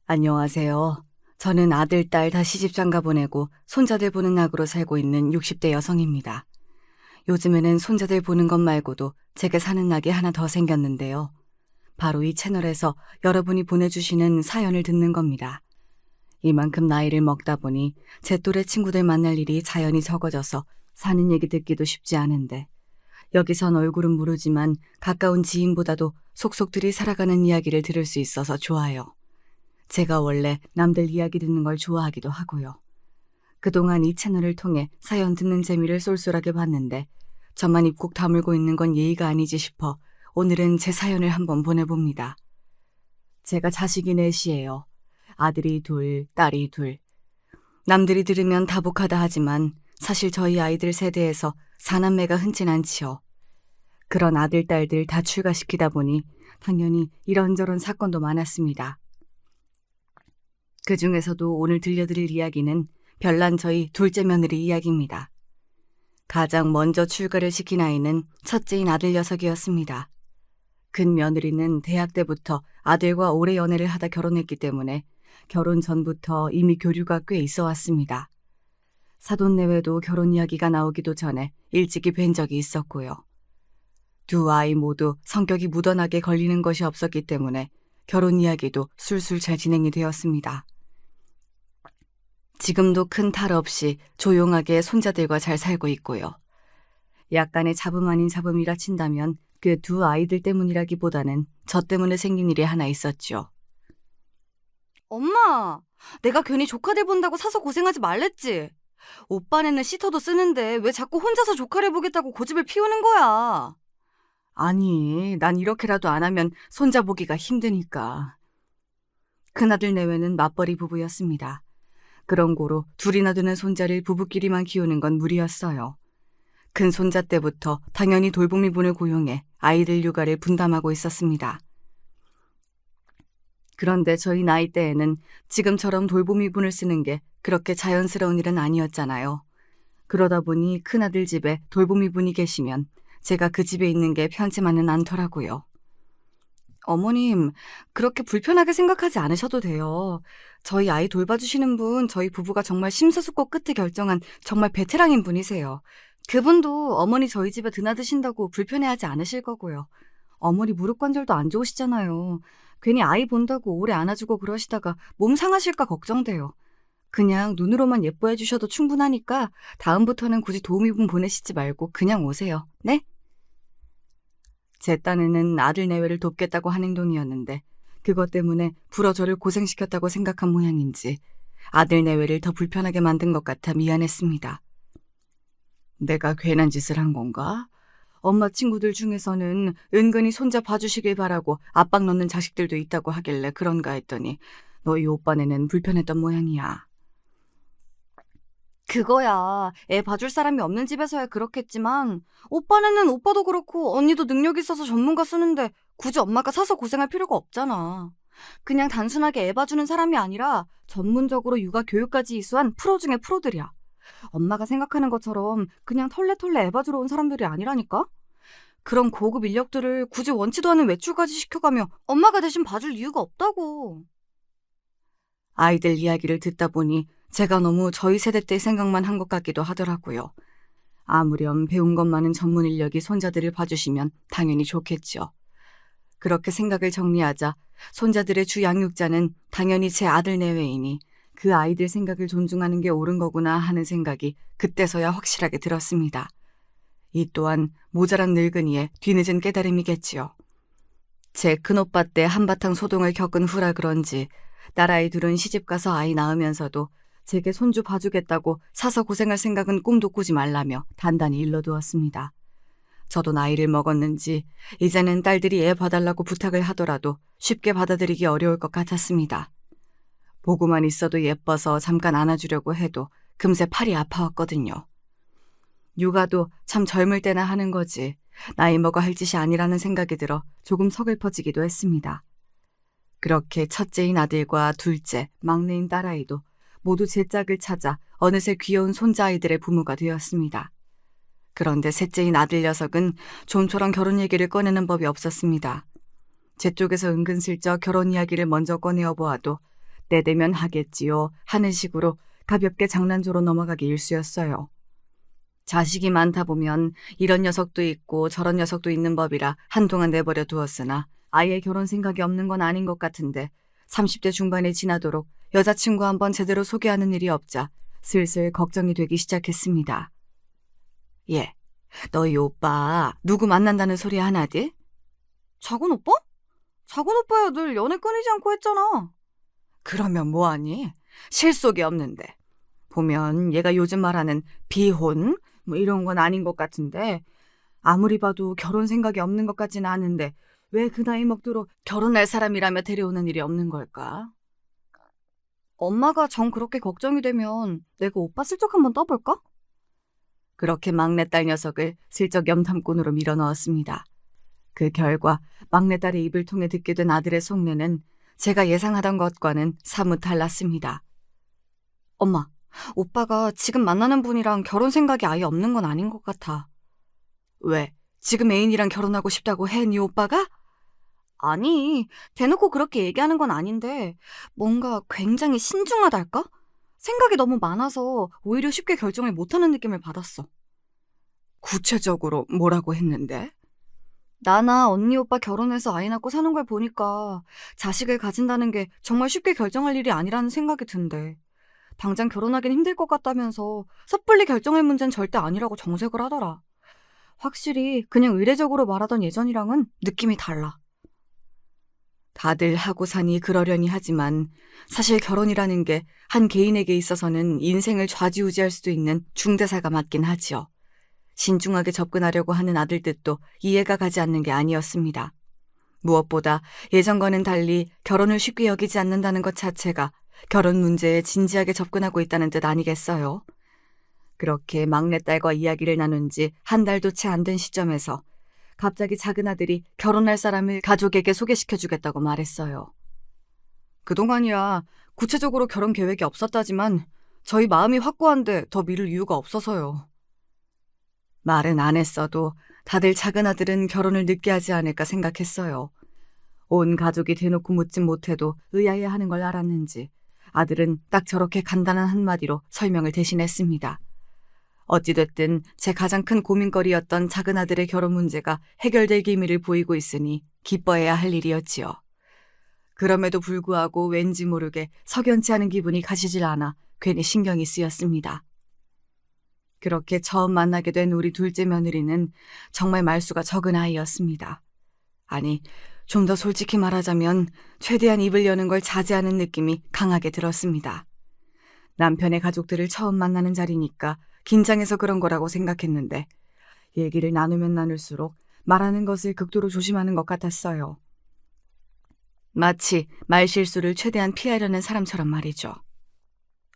안녕하세요. 저는 아들, 딸 다 시집 장가 보내고 손자들 보는 낙으로 살고 있는 60대 여성입니다. 요즘에는 손자들 보는 것 말고도 제게 사는 낙이 하나 더 생겼는데요. 바로 이 채널에서 여러분이 보내주시는 사연을 듣는 겁니다. 이만큼 나이를 먹다 보니 제 또래 친구들 만날 일이 자연히 적어져서 사는 얘기 듣기도 쉽지 않은데, 여기선 얼굴은 모르지만 가까운 지인보다도 속속들이 살아가는 이야기를 들을 수 있어서 좋아요. 제가 원래 남들 이야기 듣는 걸 좋아하기도 하고요. 그동안 이 채널을 통해 사연 듣는 재미를 쏠쏠하게 봤는데 저만 입국 다물고 있는 건 예의가 아니지 싶어 오늘은 제 사연을 한번 보내봅니다. 제가 자식이 넷이에요. 아들이 둘, 딸이 둘. 남들이 들으면 다복하다 하지만 사실 저희 아이들 세대에서 사남매가 흔치 않지요. 그런 아들, 딸들 다 출가시키다 보니 당연히 이런저런 사건도 많았습니다. 그 중에서도 오늘 들려드릴 이야기는 별난 저희 둘째 며느리 이야기입니다. 가장 먼저 출가를 시킨 아이는 첫째인 아들 녀석이었습니다. 근 며느리는 대학 때부터 아들과 오래 연애를 하다 결혼했기 때문에 결혼 전부터 이미 교류가 꽤 있어 왔습니다. 사돈 내외도 결혼 이야기가 나오기도 전에 일찍이 뵌 적이 있었고요. 두 아이 모두 성격이 무던하게 걸리는 것이 없었기 때문에 결혼 이야기도 술술 잘 진행이 되었습니다. 지금도 큰 탈 없이 조용하게 손자들과 잘 살고 있고요. 약간의 잡음 아닌 잡음이라 친다면 그 두 아이들 때문이라기보다는 저 때문에 생긴 일이 하나 있었죠. 엄마, 내가 괜히 조카들 본다고 사서 고생하지 말랬지? 오빠네는 시터도 쓰는데 왜 자꾸 혼자서 조카를 보겠다고 고집을 피우는 거야? 아니, 난 이렇게라도 안 하면 손자 보기가 힘드니까. 큰아들 내외는 맞벌이 부부였습니다. 그런 고로 둘이나 되는 손자를 부부끼리만 키우는 건 무리였어요. 큰 손자 때부터 당연히 돌보미분을 고용해 아이들 육아를 분담하고 있었습니다. 그런데 저희 나이 때에는 지금처럼 돌보미분을 쓰는 게 그렇게 자연스러운 일은 아니었잖아요. 그러다 보니 큰아들 집에 돌보미분이 계시면 제가 그 집에 있는 게 편치만은 않더라고요. 어머님, 그렇게 불편하게 생각하지 않으셔도 돼요. 저희 아이 돌봐주시는 분, 저희 부부가 정말 심사숙고 끝에 결정한 정말 베테랑인 분이세요. 그분도 어머니 저희 집에 드나드신다고 불편해하지 않으실 거고요. 어머니 무릎 관절도 안 좋으시잖아요. 괜히 아이 본다고 오래 안아주고 그러시다가 몸 상하실까 걱정돼요. 그냥 눈으로만 예뻐해 주셔도 충분하니까 다음부터는 굳이 도우미분 보내시지 말고 그냥 오세요. 네? 제 딴에는 아들 내외를 돕겠다고 한 행동이었는데 그것 때문에 불어 저를 고생시켰다고 생각한 모양인지 아들 내외를 더 불편하게 만든 것 같아 미안했습니다. 내가 괜한 짓을 한 건가? 엄마 친구들 중에서는 은근히 손자 봐주시길 바라고 압박 넣는 자식들도 있다고 하길래 그런가 했더니 너희 오빠네는 불편했던 모양이야. 그거야. 애 봐줄 사람이 없는 집에서야 그렇겠지만 오빠네는 오빠도 그렇고 언니도 능력 있어서 전문가 쓰는데 굳이 엄마가 사서 고생할 필요가 없잖아. 그냥 단순하게 애 봐주는 사람이 아니라 전문적으로 육아 교육까지 이수한 프로 중에 프로들이야. 엄마가 생각하는 것처럼 그냥 털레털레 애 봐주러 온 사람들이 아니라니까? 그런 고급 인력들을 굳이 원치도 않은 외출까지 시켜가며 엄마가 대신 봐줄 이유가 없다고. 아이들 이야기를 듣다 보니 제가 너무 저희 세대 때 생각만 한 것 같기도 하더라고요. 아무렴 배운 것 많은 전문 인력이 손자들을 봐주시면 당연히 좋겠죠. 그렇게 생각을 정리하자 손자들의 주 양육자는 당연히 제 아들 내외이니 그 아이들 생각을 존중하는 게 옳은 거구나 하는 생각이 그때서야 확실하게 들었습니다. 이 또한 모자란 늙은이의 뒤늦은 깨달음이겠지요. 제 큰오빠 때 한바탕 소동을 겪은 후라 그런지 딸아이 둘은 시집가서 아이 낳으면서도 제게 손주 봐주겠다고 사서 고생할 생각은 꿈도 꾸지 말라며 단단히 일러두었습니다. 저도 나이를 먹었는지 이제는 딸들이 애 봐달라고 부탁을 하더라도 쉽게 받아들이기 어려울 것 같았습니다. 보고만 있어도 예뻐서 잠깐 안아주려고 해도 금세 팔이 아파왔거든요. 육아도 참 젊을 때나 하는 거지 나이 먹어 할 짓이 아니라는 생각이 들어 조금 서글퍼지기도 했습니다. 그렇게 첫째인 아들과 둘째, 막내인 딸아이도 모두 제 짝을 찾아 어느새 귀여운 손자아이들의 부모가 되었습니다. 그런데 셋째인 아들 녀석은 좀처럼 결혼 얘기를 꺼내는 법이 없었습니다. 제 쪽에서 은근슬쩍 결혼 이야기를 먼저 꺼내어 보아도 때 되면 하겠지요 하는 식으로 가볍게 장난조로 넘어가기 일쑤였어요. 자식이 많다 보면 이런 녀석도 있고 저런 녀석도 있는 법이라 한동안 내버려 두었으나 아예 결혼 생각이 없는 건 아닌 것 같은데 30대 중반이 지나도록 여자친구 한번 제대로 소개하는 일이 없자 슬슬 걱정이 되기 시작했습니다. 예, 너희 오빠 누구 만난다는 소리 하나디? 작은 오빠? 작은 오빠야 늘 연애 끊이지 않고 했잖아. 그러면 뭐하니? 실속이 없는데. 보면 얘가 요즘 말하는 비혼? 뭐 이런 건 아닌 것 같은데 아무리 봐도 결혼 생각이 없는 것 같지는 않은데 왜 그 나이 먹도록 결혼할 사람이라며 데려오는 일이 없는 걸까? 엄마가 정 그렇게 걱정이 되면 내가 오빠 슬쩍 한번 떠볼까? 그렇게 막내딸 녀석을 슬쩍 염탐꾼으로 밀어넣었습니다. 그 결과 막내딸의 입을 통해 듣게 된 아들의 속내는 제가 예상하던 것과는 사뭇 달랐습니다. 엄마, 오빠가 지금 만나는 분이랑 결혼 생각이 아예 없는 건 아닌 것 같아. 왜? 지금 애인이랑 결혼하고 싶다고 해, 네 오빠가? 아니, 대놓고 그렇게 얘기하는 건 아닌데 뭔가 굉장히 신중하달까? 생각이 너무 많아서 오히려 쉽게 결정을 못하는 느낌을 받았어. 구체적으로 뭐라고 했는데? 나나 언니 오빠 결혼해서 아이 낳고 사는 걸 보니까 자식을 가진다는 게 정말 쉽게 결정할 일이 아니라는 생각이 든대. 당장 결혼하긴 힘들 것 같다면서 섣불리 결정할 문제는 절대 아니라고 정색을 하더라. 확실히 그냥 의례적으로 말하던 예전이랑은 느낌이 달라. 다들 하고 사니 그러려니 하지만 사실 결혼이라는 게 한 개인에게 있어서는 인생을 좌지우지할 수도 있는 중대사가 맞긴 하지요. 신중하게 접근하려고 하는 아들 뜻도 이해가 가지 않는 게 아니었습니다. 무엇보다 예전과는 달리 결혼을 쉽게 여기지 않는다는 것 자체가 결혼 문제에 진지하게 접근하고 있다는 뜻 아니겠어요? 그렇게 막내딸과 이야기를 나눈 지 한 달도 채 안 된 시점에서 갑자기 작은 아들이 결혼할 사람을 가족에게 소개시켜주겠다고 말했어요. 그동안이야 구체적으로 결혼 계획이 없었다지만 저희 마음이 확고한데 더 미룰 이유가 없어서요. 말은 안 했어도 다들 작은 아들은 결혼을 늦게 하지 않을까 생각했어요. 온 가족이 대놓고 묻진 못해도 의아해하는 걸 알았는지 아들은 딱 저렇게 간단한 한마디로 설명을 대신했습니다. 어찌됐든 제 가장 큰 고민거리였던 작은 아들의 결혼 문제가 해결될 기미를 보이고 있으니 기뻐해야 할 일이었지요. 그럼에도 불구하고 왠지 모르게 석연치 않은 기분이 가시질 않아 괜히 신경이 쓰였습니다. 그렇게 처음 만나게 된 우리 둘째 며느리는 정말 말수가 적은 아이였습니다. 아니, 좀 더 솔직히 말하자면 최대한 입을 여는 걸 자제하는 느낌이 강하게 들었습니다. 남편의 가족들을 처음 만나는 자리니까 긴장해서 그런 거라고 생각했는데 얘기를 나누면 나눌수록 말하는 것을 극도로 조심하는 것 같았어요. 마치 말실수를 최대한 피하려는 사람처럼 말이죠.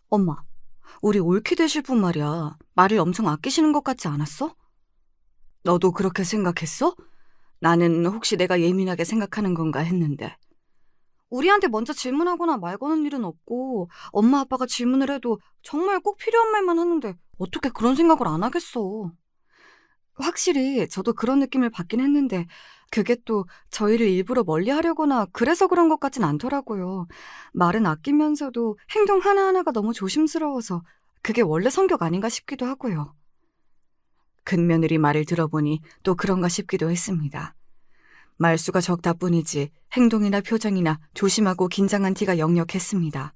엄마, 우리 옳게 되실 분 말이야. 말을 엄청 아끼시는 것 같지 않았어? 너도 그렇게 생각했어? 나는 혹시 내가 예민하게 생각하는 건가 했는데. 우리한테 먼저 질문하거나 말 거는 일은 없고 엄마 아빠가 질문을 해도 정말 꼭 필요한 말만 하는데 어떻게 그런 생각을 안 하겠어. 확실히 저도 그런 느낌을 받긴 했는데 그게 또 저희를 일부러 멀리하려거나 그래서 그런 것 같진 않더라고요. 말은 아끼면서도 행동 하나하나가 너무 조심스러워서 그게 원래 성격 아닌가 싶기도 하고요. 큰며느리 말을 들어보니 또 그런가 싶기도 했습니다. 말수가 적다 뿐이지 행동이나 표정이나 조심하고 긴장한 티가 역력했습니다.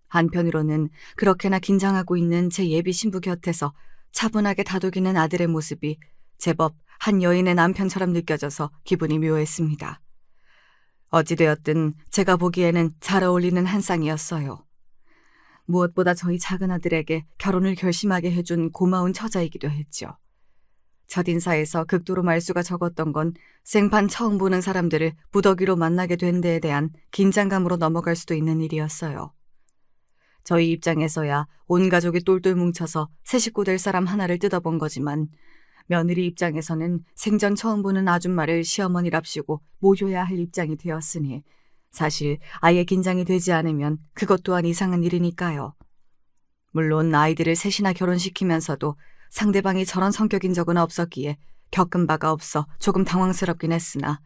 한편으로는 그렇게나 긴장하고 있는 제 예비 신부 곁에서 차분하게 다독이는 아들의 모습이 제법 한 여인의 남편처럼 느껴져서 기분이 묘했습니다. 어찌되었든 제가 보기에는 잘 어울리는 한 쌍이었어요. 무엇보다 저희 작은 아들에게 결혼을 결심하게 해준 고마운 처자이기도 했죠. 첫인사에서 극도로 말수가 적었던 건 생판 처음 보는 사람들을 무더기로 만나게 된 데에 대한 긴장감으로 넘어갈 수도 있는 일이었어요. 저희 입장에서야 온 가족이 똘똘 뭉쳐서 새 식구 될 사람 하나를 뜯어본 거지만 며느리 입장에서는 생전 처음 보는 아줌마를 시어머니랍시고 모셔야 할 입장이 되었으니 사실 아예 긴장이 되지 않으면 그것 또한 이상한 일이니까요. 물론 아이들을 셋이나 결혼시키면서도 상대방이 저런 성격인 적은 없었기에 겪은 바가 없어 조금 당황스럽긴 했으나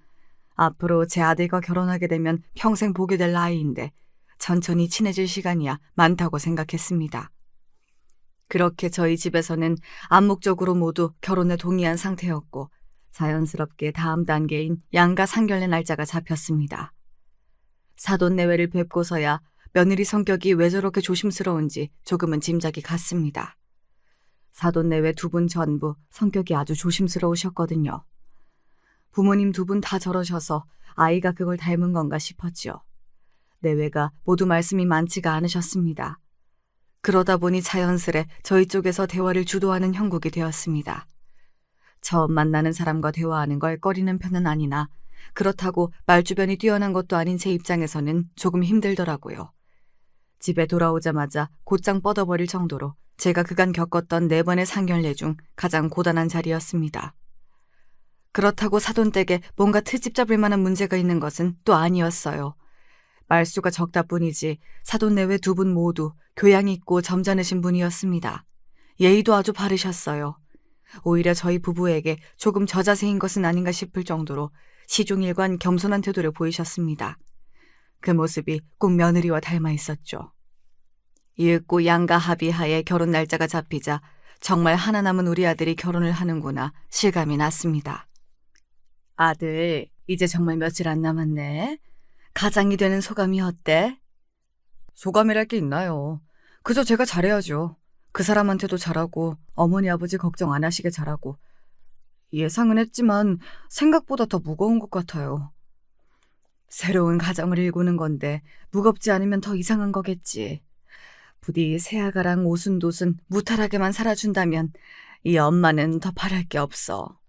앞으로 제 아들과 결혼하게 되면 평생 보게 될 나이인데 천천히 친해질 시간이야 많다고 생각했습니다. 그렇게 저희 집에서는 암묵적으로 모두 결혼에 동의한 상태였고 자연스럽게 다음 단계인 양가 상견례 날짜가 잡혔습니다. 사돈내외를 뵙고서야 며느리 성격이 왜 저렇게 조심스러운지 조금은 짐작이 갔습니다. 사돈내외 두 분 전부 성격이 아주 조심스러우셨거든요. 부모님 두 분 다 저러셔서 아이가 그걸 닮은 건가 싶었죠. 내외가 모두 말씀이 많지가 않으셨습니다. 그러다 보니 자연스레 저희 쪽에서 대화를 주도하는 형국이 되었습니다. 처음 만나는 사람과 대화하는 걸 꺼리는 편은 아니나 그렇다고 말주변이 뛰어난 것도 아닌 제 입장에서는 조금 힘들더라고요. 집에 돌아오자마자 곧장 뻗어버릴 정도로 제가 그간 겪었던 4번의 상견례 중 가장 고단한 자리였습니다. 그렇다고 사돈댁에 뭔가 트집 잡을 만한 문제가 있는 것은 또 아니었어요. 말수가 적다 뿐이지 사돈내외 두 분 모두 교양 있고 점잖으신 분이었습니다. 예의도 아주 바르셨어요. 오히려 저희 부부에게 조금 저자세인 것은 아닌가 싶을 정도로 시종일관 겸손한 태도를 보이셨습니다. 그 모습이 꼭 며느리와 닮아 있었죠. 이윽고 양가 합의하에 결혼 날짜가 잡히자 정말 하나 남은 우리 아들이 결혼을 하는구나 실감이 났습니다. 아들, 이제 정말 며칠 안 남았네. 가장이 되는 소감이 어때? 소감이랄 게 있나요? 그저 제가 잘해야죠. 그 사람한테도 잘하고 어머니 아버지 걱정 안 하시게 잘하고. 예상은 했지만 생각보다 더 무거운 것 같아요. 새로운 가정을 일구는 건데 무겁지 않으면 더 이상한 거겠지. 부디 새아가랑 오순도순 무탈하게만 살아준다면 이 엄마는 더 바랄 게 없어.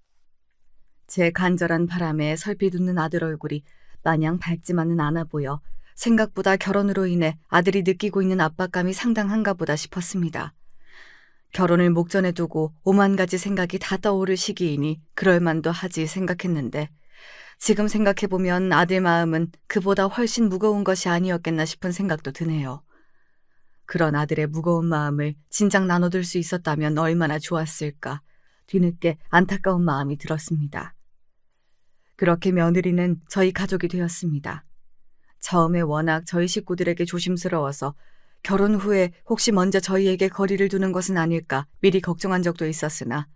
제 간절한 바람에 설핏 웃는 아들 얼굴이 마냥 밝지만은 않아 보여 생각보다 결혼으로 인해 아들이 느끼고 있는 압박감이 상당한가 보다 싶었습니다. 결혼을 목전에 두고 오만 가지 생각이 다 떠오를 시기이니 그럴 만도 하지 생각했는데 지금 생각해보면 아들 마음은 그보다 훨씬 무거운 것이 아니었겠나 싶은 생각도 드네요. 그런 아들의 무거운 마음을 진작 나눠둘 수 있었다면 얼마나 좋았을까 뒤늦게 안타까운 마음이 들었습니다. 그렇게 며느리는 저희 가족이 되었습니다. 처음에 워낙 저희 식구들에게 조심스러워서 결혼 후에 혹시 먼저 저희에게 거리를 두는 것은 아닐까 미리 걱정한 적도 있었으나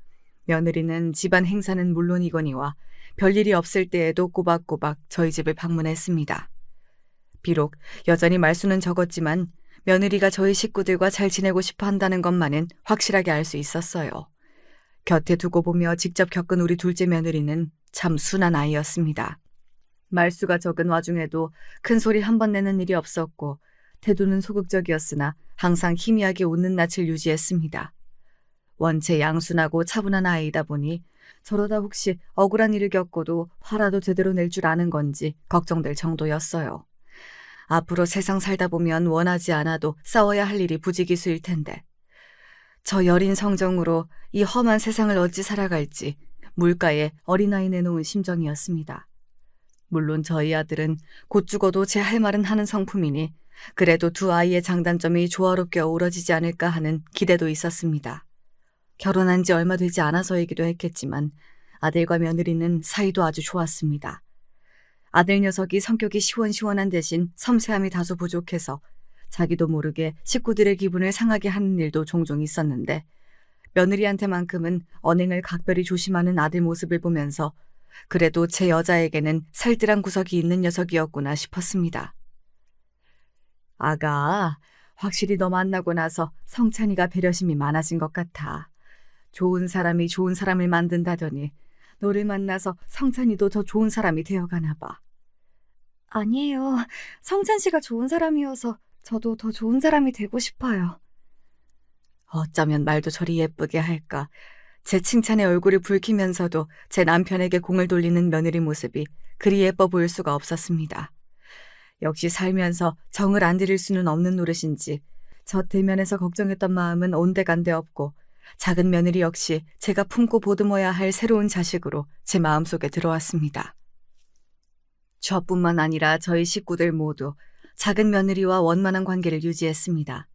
며느리는 집안 행사는 물론이거니와 별일이 없을 때에도 꼬박꼬박 저희 집을 방문했습니다. 비록 여전히 말수는 적었지만 며느리가 저희 식구들과 잘 지내고 싶어 한다는 것만은 확실하게 알 수 있었어요. 곁에 두고 보며 직접 겪은 우리 둘째 며느리는 참 순한 아이였습니다. 말수가 적은 와중에도 큰 소리 한 번 내는 일이 없었고 태도는 소극적이었으나 항상 희미하게 웃는 낯을 유지했습니다. 원체 양순하고 차분한 아이이다 보니 저러다 혹시 억울한 일을 겪고도 화라도 제대로 낼 줄 아는 건지 걱정될 정도였어요. 앞으로 세상 살다 보면 원하지 않아도 싸워야 할 일이 부지기수일 텐데 저 여린 성정으로 이 험한 세상을 어찌 살아갈지 물가에 어린아이 내놓은 심정이었습니다. 물론 저희 아들은 곧 죽어도 제 할 말은 하는 성품이니 그래도 두 아이의 장단점이 조화롭게 어우러지지 않을까 하는 기대도 있었습니다. 결혼한 지 얼마 되지 않아서이기도 했겠지만 아들과 며느리는 사이도 아주 좋았습니다. 아들 녀석이 성격이 시원시원한 대신 섬세함이 다소 부족해서 자기도 모르게 식구들의 기분을 상하게 하는 일도 종종 있었는데 며느리한테만큼은 언행을 각별히 조심하는 아들 모습을 보면서 그래도 제 여자에게는 살뜰한 구석이 있는 녀석이었구나 싶었습니다. 아가, 확실히 너 만나고 나서 성찬이가 배려심이 많아진 것 같아. 좋은 사람이 좋은 사람을 만든다더니 너를 만나서 성찬이도 더 좋은 사람이 되어가나 봐. 아니에요. 성찬 씨가 좋은 사람이어서 저도 더 좋은 사람이 되고 싶어요. 어쩌면 말도 저리 예쁘게 할까. 제 칭찬에 얼굴을 붉히면서도 제 남편에게 공을 돌리는 며느리 모습이 그리 예뻐 보일 수가 없었습니다. 역시 살면서 정을 안 들일 수는 없는 노릇인지 저 대면에서 걱정했던 마음은 온데간데 없고 작은 며느리 역시 제가 품고 보듬어야 할 새로운 자식으로 제 마음속에 들어왔습니다. 저뿐만 아니라 저희 식구들 모두 작은 며느리와 원만한 관계를 유지했습니다.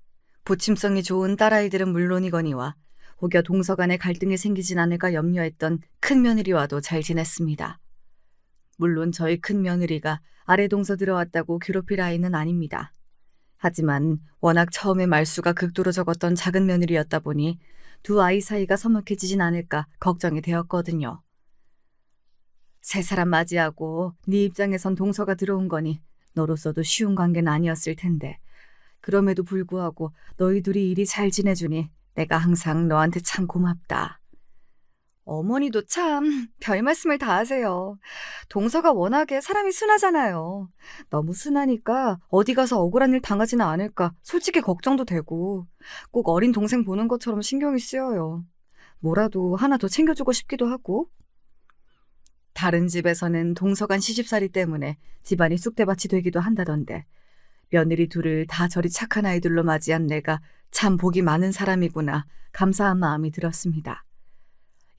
부침성이 좋은 딸아이들은 물론이거니와 혹여 동서 간에 갈등이 생기진 않을까 염려했던 큰 며느리와도 잘 지냈습니다. 물론 저희 큰 며느리가 아래 동서 들어왔다고 괴롭힐 아이는 아닙니다. 하지만 워낙 처음에 말수가 극도로 적었던 작은 며느리였다 보니 두 아이 사이가 서먹해지진 않을까 걱정이 되었거든요. 새 사람 맞이하고 네 입장에선 동서가 들어온 거니 너로서도 쉬운 관계는 아니었을 텐데 그럼에도 불구하고 너희 둘이 이리 잘 지내주니 내가 항상 너한테 참 고맙다. 어머니도 참 별 말씀을 다 하세요. 동서가 워낙에 사람이 순하잖아요. 너무 순하니까 어디 가서 억울한 일 당하지는 않을까 솔직히 걱정도 되고 꼭 어린 동생 보는 것처럼 신경이 쓰여요. 뭐라도 하나 더 챙겨주고 싶기도 하고. 다른 집에서는 동서간 시집살이 때문에 집안이 쑥대밭이 되기도 한다던데 며느리 둘을 다 저리 착한 아이들로 맞이한 내가 참 복이 많은 사람이구나 감사한 마음이 들었습니다.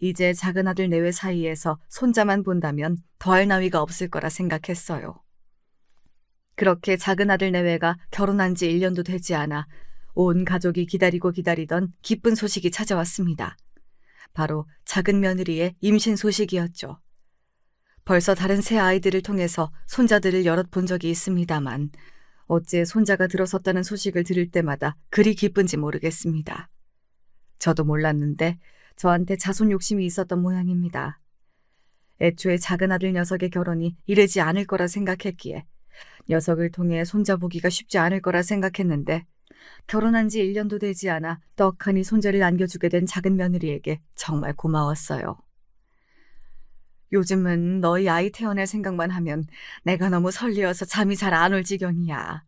이제 작은 아들 내외 사이에서 손자만 본다면 더할 나위가 없을 거라 생각했어요. 그렇게 작은 아들 내외가 결혼한 지 1년도 되지 않아 온 가족이 기다리고 기다리던 기쁜 소식이 찾아왔습니다. 바로 작은 며느리의 임신 소식이었죠. 벌써 다른 새 아이들을 통해서 손자들을 여럿 본 적이 있습니다만 어째 손자가 들어섰다는 소식을 들을 때마다 그리 기쁜지 모르겠습니다. 저도 몰랐는데 저한테 자손 욕심이 있었던 모양입니다. 애초에 작은 아들 녀석의 결혼이 이르지 않을 거라 생각했기에 녀석을 통해 손자 보기가 쉽지 않을 거라 생각했는데 결혼한 지 1년도 되지 않아 떡하니 손자를 안겨주게 된 작은 며느리에게 정말 고마웠어요. 요즘은 너희 아이 태어날 생각만 하면 내가 너무 설레어서 잠이 잘 안 올 지경이야.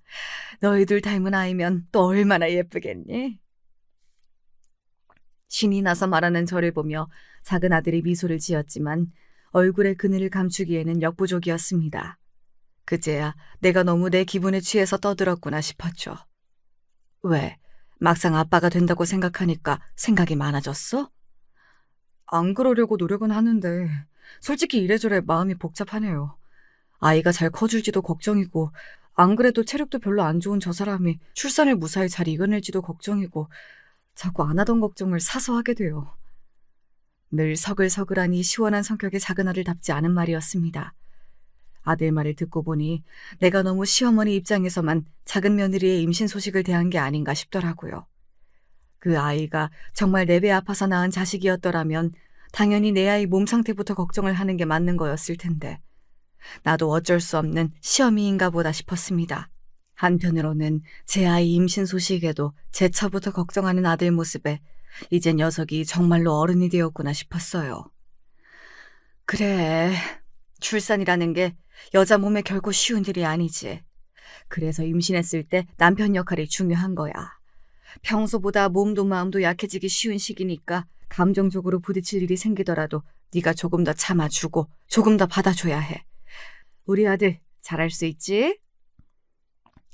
너희들 닮은 아이면 또 얼마나 예쁘겠니? 신이 나서 말하는 저를 보며 작은 아들이 미소를 지었지만 얼굴의 그늘을 감추기에는 역부족이었습니다. 그제야 내가 너무 내 기분에 취해서 떠들었구나 싶었죠. 왜? 막상 아빠가 된다고 생각하니까 생각이 많아졌어? 안 그러려고 노력은 하는데 솔직히 이래저래 마음이 복잡하네요. 아이가 잘 커줄지도 걱정이고 안 그래도 체력도 별로 안 좋은 저 사람이 출산을 무사히 잘 이겨낼지도 걱정이고 자꾸 안 하던 걱정을 사서 하게 돼요. 늘 서글서글하니 시원한 성격의 작은 아들답지 않은 말이었습니다. 아들 말을 듣고 보니 내가 너무 시어머니 입장에서만 작은 며느리의 임신 소식을 대한 게 아닌가 싶더라고요. 그 아이가 정말 내 배 아파서 낳은 자식이었더라면 당연히 내 아이 몸 상태부터 걱정을 하는 게 맞는 거였을 텐데 나도 어쩔 수 없는 시어미인가 보다 싶었습니다. 한편으로는 제 아이 임신 소식에도 제 차부터 걱정하는 아들 모습에 이제 녀석이 정말로 어른이 되었구나 싶었어요. 그래, 출산이라는 게 여자 몸에 결코 쉬운 일이 아니지. 그래서 임신했을 때 남편 역할이 중요한 거야. 평소보다 몸도 마음도 약해지기 쉬운 시기니까 감정적으로 부딪힐 일이 생기더라도 네가 조금 더 참아주고 조금 더 받아줘야 해. 우리 아들 잘할 수 있지?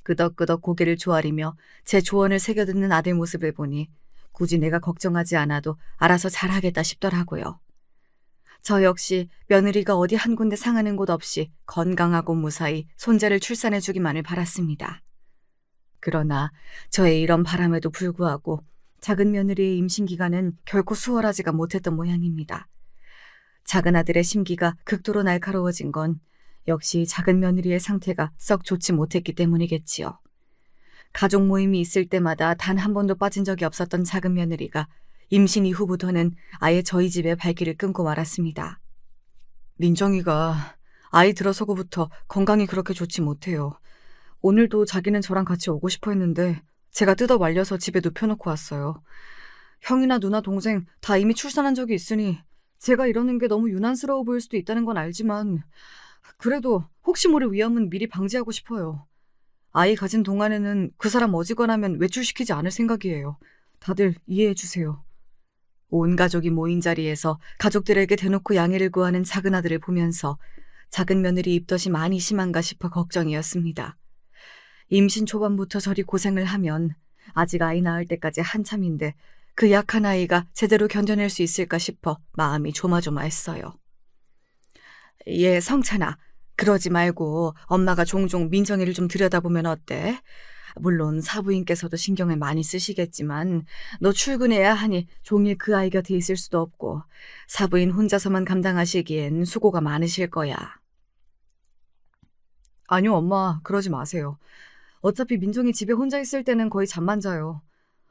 끄덕끄덕 고개를 조아리며 제 조언을 새겨듣는 아들 모습을 보니 굳이 내가 걱정하지 않아도 알아서 잘하겠다 싶더라고요. 저 역시 며느리가 어디 한 군데 상하는 곳 없이 건강하고 무사히 손자를 출산해주기만을 바랐습니다. 그러나 저의 이런 바람에도 불구하고 작은 며느리의 임신 기간은 결코 수월하지가 못했던 모양입니다. 작은 아들의 심기가 극도로 날카로워진 건 역시 작은 며느리의 상태가 썩 좋지 못했기 때문이겠지요. 가족 모임이 있을 때마다 단 한 번도 빠진 적이 없었던 작은 며느리가 임신 이후부터는 아예 저희 집에 발길을 끊고 말았습니다. 민정이가 아이 들어서고부터 건강이 그렇게 좋지 못해요. 오늘도 자기는 저랑 같이 오고 싶어 했는데 제가 뜯어 말려서 집에 눕혀놓고 왔어요. 형이나 누나 동생 다 이미 출산한 적이 있으니 제가 이러는 게 너무 유난스러워 보일 수도 있다는 건 알지만 그래도 혹시 모를 위험은 미리 방지하고 싶어요. 아이 가진 동안에는 그 사람 어지간하면 외출시키지 않을 생각이에요. 다들 이해해 주세요. 온 가족이 모인 자리에서 가족들에게 대놓고 양해를 구하는 작은 아들을 보면서 작은 며느리 입덧이 많이 심한가 싶어 걱정이었습니다. 임신 초반부터 저리 고생을 하면 아직 아이 낳을 때까지 한참인데 그 약한 아이가 제대로 견뎌낼 수 있을까 싶어 마음이 조마조마했어요. 예, 성찬아. 그러지 말고 엄마가 종종 민정이를 좀 들여다보면 어때? 물론 사부인께서도 신경을 많이 쓰시겠지만 너 출근해야 하니 종일 그 아이 곁에 있을 수도 없고 사부인 혼자서만 감당하시기엔 수고가 많으실 거야. 아니요, 엄마. 그러지 마세요. 어차피 민정이 집에 혼자 있을 때는 거의 잠만 자요.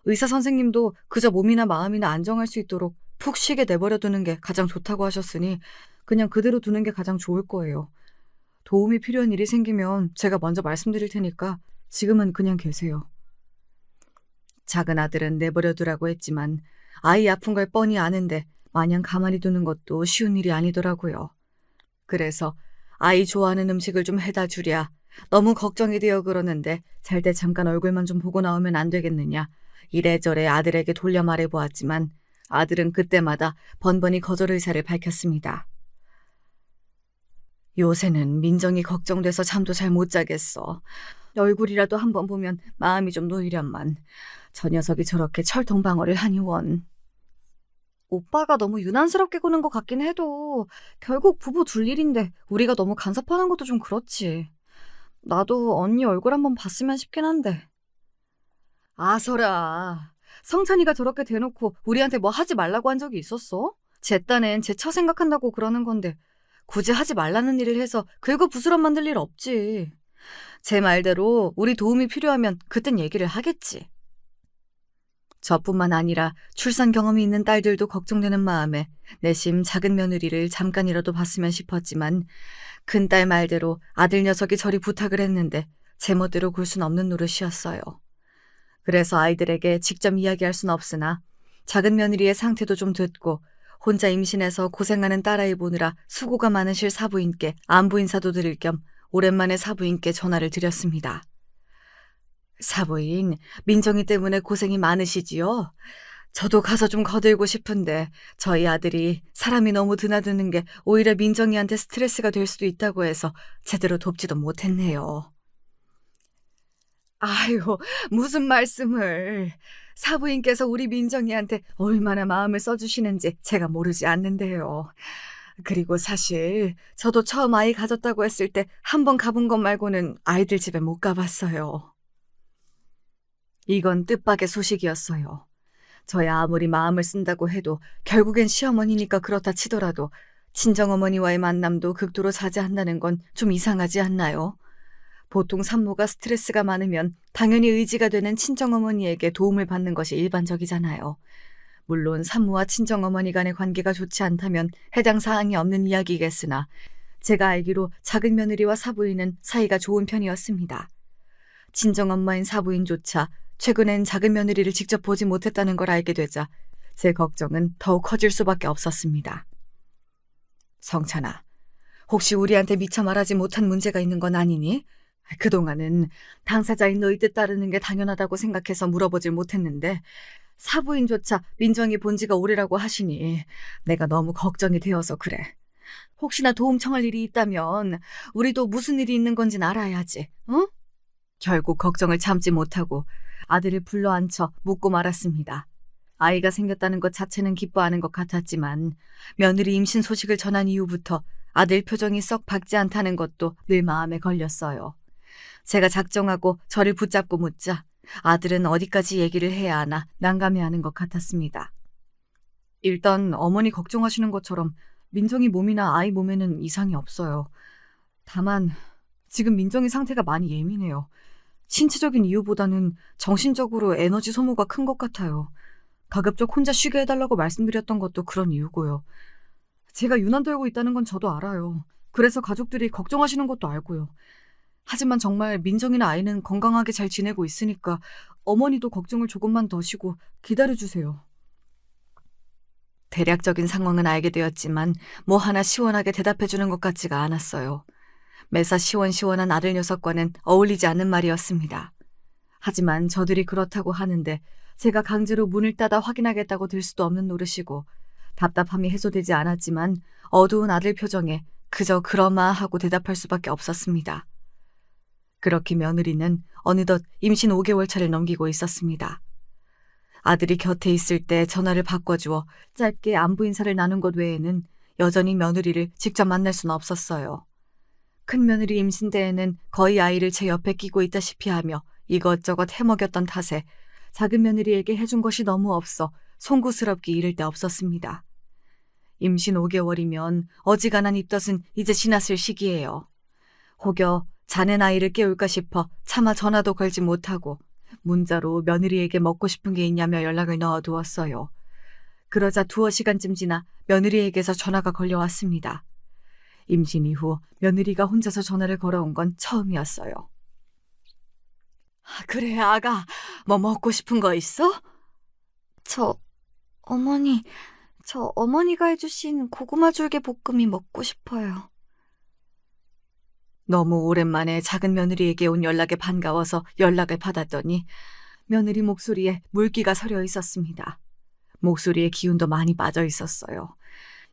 의사 선생님도 그저 몸이나 마음이나 안정할 수 있도록 푹 쉬게 내버려 두는 게 가장 좋다고 하셨으니 그냥 그대로 두는 게 가장 좋을 거예요. 도움이 필요한 일이 생기면 제가 먼저 말씀드릴 테니까 지금은 그냥 계세요. 작은 아들은 내버려 두라고 했지만 아이 아픈 걸 뻔히 아는데 마냥 가만히 두는 것도 쉬운 일이 아니더라고요. 그래서 아이 좋아하는 음식을 좀 해다 주랴. 너무 걱정이 되어 그러는데 잘 때 잠깐 얼굴만 좀 보고 나오면 안 되겠느냐. 이래저래 아들에게 돌려 말해보았지만 아들은 그때마다 번번이 거절 의사를 밝혔습니다. 요새는 민정이 걱정돼서 잠도 잘 못 자겠어. 얼굴이라도 한번 보면 마음이 좀 놓이련만. 저 녀석이 저렇게 철통방어를 하니 원. 오빠가 너무 유난스럽게 구는 것 같긴 해도 결국 부부 둘 일인데 우리가 너무 간섭하는 것도 좀 그렇지. 나도 언니 얼굴 한번 봤으면 싶긴 한데. 아서라. 성찬이가 저렇게 대놓고 우리한테 뭐 하지 말라고 한 적이 있었어? 제 딴엔 제 처 생각한다고 그러는 건데 굳이 하지 말라는 일을 해서 긁어부스럼 만들 일 없지. 제 말대로 우리 도움이 필요하면 그땐 얘기를 하겠지. 저뿐만 아니라 출산 경험이 있는 딸들도 걱정되는 마음에 내심 작은 며느리를 잠깐이라도 봤으면 싶었지만 큰딸 말대로 아들 녀석이 저리 부탁을 했는데 제멋대로 굴 순 없는 노릇이었어요. 그래서 아이들에게 직접 이야기할 순 없으나 작은 며느리의 상태도 좀 듣고 혼자 임신해서 고생하는 딸아이 보느라 수고가 많으실 사부인께 안부 인사도 드릴 겸 오랜만에 사부인께 전화를 드렸습니다. 사부인, 민정이 때문에 고생이 많으시지요? 저도 가서 좀 거들고 싶은데 저희 아들이 사람이 너무 드나드는 게 오히려 민정이한테 스트레스가 될 수도 있다고 해서 제대로 돕지도 못했네요. 아유, 무슨 말씀을. 사부인께서 우리 민정이한테 얼마나 마음을 써주시는지 제가 모르지 않는데요. 그리고 사실 저도 처음 아이 가졌다고 했을 때 한 번 가본 것 말고는 아이들 집에 못 가봤어요. 이건 뜻밖의 소식이었어요. 저야 아무리 마음을 쓴다고 해도 결국엔 시어머니니까 그렇다 치더라도 친정어머니와의 만남도 극도로 자제한다는 건 좀 이상하지 않나요? 보통 산모가 스트레스가 많으면 당연히 의지가 되는 친정어머니에게 도움을 받는 것이 일반적이잖아요. 물론 산모와 친정어머니 간의 관계가 좋지 않다면 해당 사항이 없는 이야기겠으나 제가 알기로 작은 며느리와 사부인은 사이가 좋은 편이었습니다. 친정엄마인 사부인조차 최근엔 작은 며느리를 직접 보지 못했다는 걸 알게 되자 제 걱정은 더욱 커질 수밖에 없었습니다. 성찬아, 혹시 우리한테 미처 말하지 못한 문제가 있는 건 아니니? 그동안은 당사자인 너희 뜻 따르는 게 당연하다고 생각해서 물어보질 못했는데 사부인조차 민정이 본 지가 오래라고 하시니 내가 너무 걱정이 되어서 그래. 혹시나 도움 청할 일이 있다면 우리도 무슨 일이 있는 건진 알아야지, 응? 결국 걱정을 참지 못하고 아들을 불러앉혀 묻고 말았습니다. 아이가 생겼다는 것 자체는 기뻐하는 것 같았지만 며느리 임신 소식을 전한 이후부터 아들 표정이 썩 밝지 않다는 것도 늘 마음에 걸렸어요. 제가 작정하고 저를 붙잡고 묻자 아들은 어디까지 얘기를 해야 하나 난감해하는 것 같았습니다. 일단 어머니 걱정하시는 것처럼 민정이 몸이나 아이 몸에는 이상이 없어요. 다만 지금 민정이 상태가 많이 예민해요. 신체적인 이유보다는 정신적으로 에너지 소모가 큰 것 같아요. 가급적 혼자 쉬게 해달라고 말씀드렸던 것도 그런 이유고요. 제가 유난 떨고 있다는 건 저도 알아요. 그래서 가족들이 걱정하시는 것도 알고요. 하지만 정말 민정이나 아이는 건강하게 잘 지내고 있으니까 어머니도 걱정을 조금만 더 쉬고 기다려주세요. 대략적인 상황은 알게 되었지만 뭐 하나 시원하게 대답해주는 것 같지가 않았어요. 매사 시원시원한 아들 녀석과는 어울리지 않는 말이었습니다. 하지만 저들이 그렇다고 하는데 제가 강제로 문을 닫아 확인하겠다고 들 수도 없는 노릇이고 답답함이 해소되지 않았지만 어두운 아들 표정에 그저 그러마 하고 대답할 수밖에 없었습니다. 그렇게 며느리는 어느덧 임신 5개월 차를 넘기고 있었습니다. 아들이 곁에 있을 때 전화를 바꿔주어 짧게 안부 인사를 나눈 것 외에는 여전히 며느리를 직접 만날 수는 없었어요. 큰 며느리 임신 때에는 거의 아이를 제 옆에 끼고 있다시피 하며 이것저것 해먹였던 탓에 작은 며느리에게 해준 것이 너무 없어 송구스럽기 이를 데 없었습니다. 임신 5개월이면 어지간한 입덧은 이제 지났을 시기예요. 혹여 자는 아이를 깨울까 싶어 차마 전화도 걸지 못하고 문자로 며느리에게 먹고 싶은 게 있냐며 연락을 넣어두었어요. 그러자 2시간쯤 지나 며느리에게서 전화가 걸려왔습니다. 임신 이후 며느리가 혼자서 전화를 걸어온 건 처음이었어요. 그래, 아가. 뭐 먹고 싶은 거 있어? 어머니, 저 어머니가 해주신 고구마 줄기 볶음이 먹고 싶어요. 너무 오랜만에 작은 며느리에게 온 연락에 반가워서 연락을 받았더니 며느리 목소리에 물기가 서려 있었습니다. 목소리에 기운도 많이 빠져 있었어요.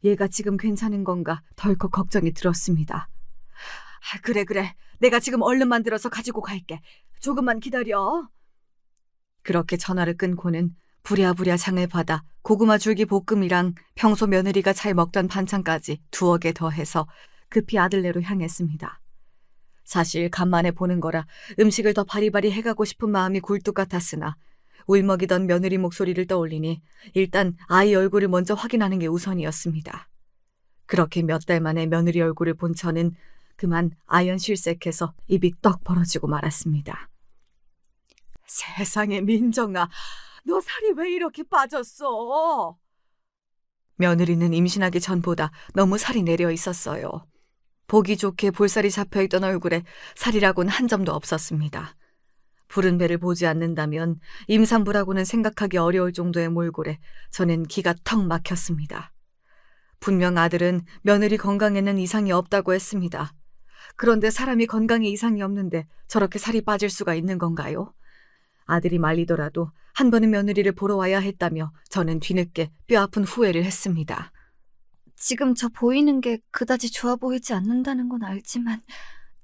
얘가 지금 괜찮은 건가 덜컥 걱정이 들었습니다. 그래. 내가 지금 얼른 만들어서 가지고 갈게. 조금만 기다려. 그렇게 전화를 끊고는 부랴부랴 장을 받아 고구마 줄기 볶음이랑 평소 며느리가 잘 먹던 반찬까지 2개 더해서 급히 아들네로 향했습니다. 사실 간만에 보는 거라 음식을 더 바리바리 해가고 싶은 마음이 굴뚝 같았으나 울먹이던 며느리 목소리를 떠올리니 일단 아이 얼굴을 먼저 확인하는 게 우선이었습니다. 그렇게 몇 달 만에 며느리 얼굴을 본 저는 그만 아연실색해서 입이 떡 벌어지고 말았습니다. 세상에, 민정아, 너 살이 왜 이렇게 빠졌어? 며느리는 임신하기 전보다 너무 살이 내려 있었어요. 보기 좋게 볼살이 잡혀있던 얼굴에 살이라고는 한 점도 없었습니다. 부른 배를 보지 않는다면 임산부라고는 생각하기 어려울 정도의 몰골에 저는 기가 턱 막혔습니다. 분명 아들은 며느리 건강에는 이상이 없다고 했습니다. 그런데 사람이 건강에 이상이 없는데 저렇게 살이 빠질 수가 있는 건가요? 아들이 말리더라도 한 번은 며느리를 보러 와야 했다며 저는 뒤늦게 뼈아픈 후회를 했습니다. 지금 저 보이는 게 그다지 좋아 보이지 않는다는 건 알지만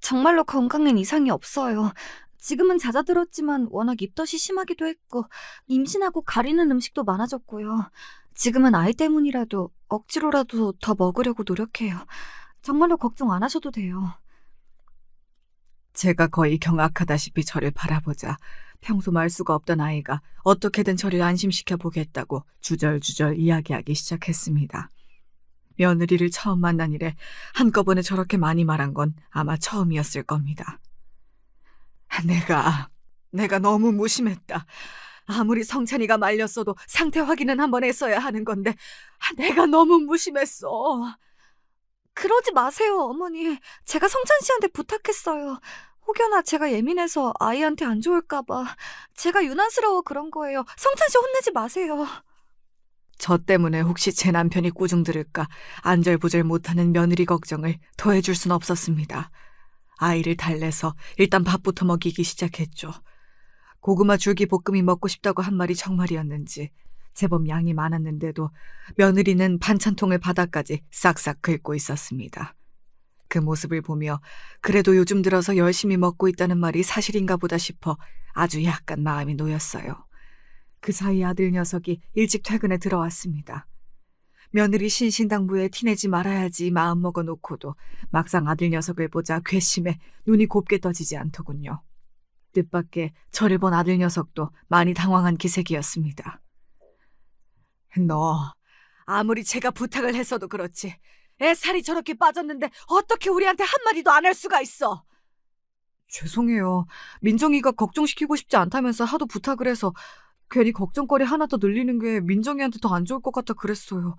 정말로 건강엔 이상이 없어요. 지금은 잦아들었지만 워낙 입덧이 심하기도 했고 임신하고 가리는 음식도 많아졌고요. 지금은 아이 때문이라도 억지로라도 더 먹으려고 노력해요. 정말로 걱정 안 하셔도 돼요. 제가 거의 경악하다시피 저를 바라보자 평소 말 수가 없던 아이가 어떻게든 저를 안심시켜 보겠다고 주절주절 이야기하기 시작했습니다. 며느리를 처음 만난 이래 한꺼번에 저렇게 많이 말한 건 아마 처음이었을 겁니다. 내가 너무 무심했다. 아무리 성찬이가 말렸어도 상태 확인은 한번 했어야 하는 건데 내가 너무 무심했어. 그러지 마세요, 어머니. 제가 성찬 씨한테 부탁했어요. 혹여나 제가 예민해서 아이한테 안 좋을까 봐. 제가 유난스러워 그런 거예요. 성찬 씨 혼내지 마세요. 저 때문에 혹시 제 남편이 꾸중 들을까 안절부절 못하는 며느리 걱정을 더해줄 순 없었습니다. 아이를 달래서 일단 밥부터 먹이기 시작했죠. 고구마 줄기 볶음이 먹고 싶다고 한 말이 정말이었는지 제법 양이 많았는데도 며느리는 반찬통을 바닥까지 싹싹 긁고 있었습니다. 그 모습을 보며 그래도 요즘 들어서 열심히 먹고 있다는 말이 사실인가 보다 싶어 아주 약간 마음이 놓였어요. 그 사이 아들 녀석이 일찍 퇴근에 들어왔습니다. 며느리 신신당부에 티내지 말아야지 마음 먹어놓고도 막상 아들 녀석을 보자 괘씸해 눈이 곱게 떠지지 않더군요. 뜻밖의 저를 본 아들 녀석도 많이 당황한 기색이었습니다. 너 아무리 제가 부탁을 했어도 그렇지 애 살이 저렇게 빠졌는데 어떻게 우리한테 한마디도 안 할 수가 있어? 죄송해요. 민정이가 걱정시키고 싶지 않다면서 하도 부탁을 해서 괜히 걱정거리 하나 더 늘리는 게 민정이한테 더 안 좋을 것 같아 그랬어요.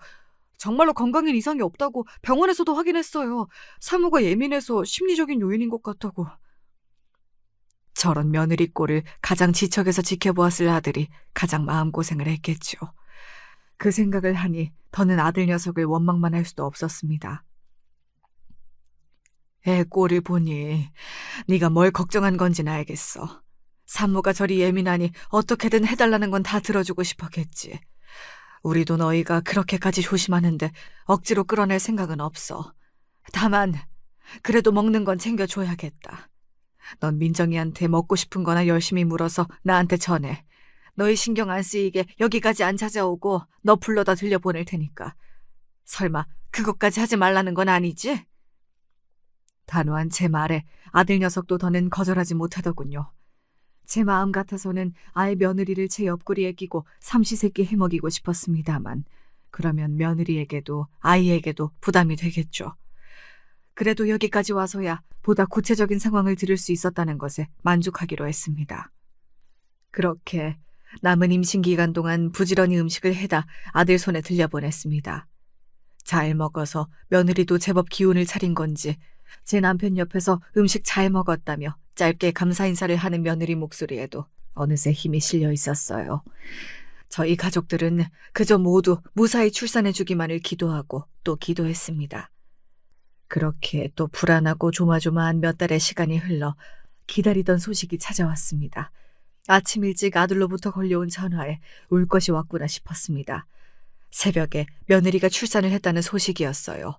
정말로 건강엔 이상이 없다고 병원에서도 확인했어요. 산모가 예민해서 심리적인 요인인 것 같다고. 저런 며느리 꼴을 가장 지척에서 지켜보았을 아들이 가장 마음고생을 했겠죠. 그 생각을 하니 더는 아들 녀석을 원망만 할 수도 없었습니다. 애 꼴을 보니 네가 뭘 걱정한 건지는 알겠어. 산모가 저리 예민하니 어떻게든 해달라는 건 다 들어주고 싶었겠지. 우리도 너희가 그렇게까지 조심하는데 억지로 끌어낼 생각은 없어. 다만 그래도 먹는 건 챙겨줘야겠다. 넌 민정이한테 먹고 싶은 거나 열심히 물어서 나한테 전해. 너희 신경 안 쓰이게 여기까지 안 찾아오고 너 불러다 들려보낼 테니까. 설마 그것까지 하지 말라는 건 아니지? 단호한 제 말에 아들 녀석도 더는 거절하지 못하더군요. 제 마음 같아서는 아예 며느리를 제 옆구리에 끼고 삼시세끼 해먹이고 싶었습니다만 그러면 며느리에게도 아이에게도 부담이 되겠죠. 그래도 여기까지 와서야 보다 구체적인 상황을 들을 수 있었다는 것에 만족하기로 했습니다. 그렇게 남은 임신 기간 동안 부지런히 음식을 해다 아들 손에 들려보냈습니다. 잘 먹어서 며느리도 제법 기운을 차린 건지 제 남편 옆에서 음식 잘 먹었다며 짧게 감사 인사를 하는 며느리 목소리에도 어느새 힘이 실려 있었어요. 저희 가족들은 그저 모두 무사히 출산해주기만을 기도하고 또 기도했습니다. 그렇게 또 불안하고 조마조마한 몇 달의 시간이 흘러 기다리던 소식이 찾아왔습니다. 아침 일찍 아들로부터 걸려온 전화에 울 것이 왔구나 싶었습니다. 새벽에 며느리가 출산을 했다는 소식이었어요.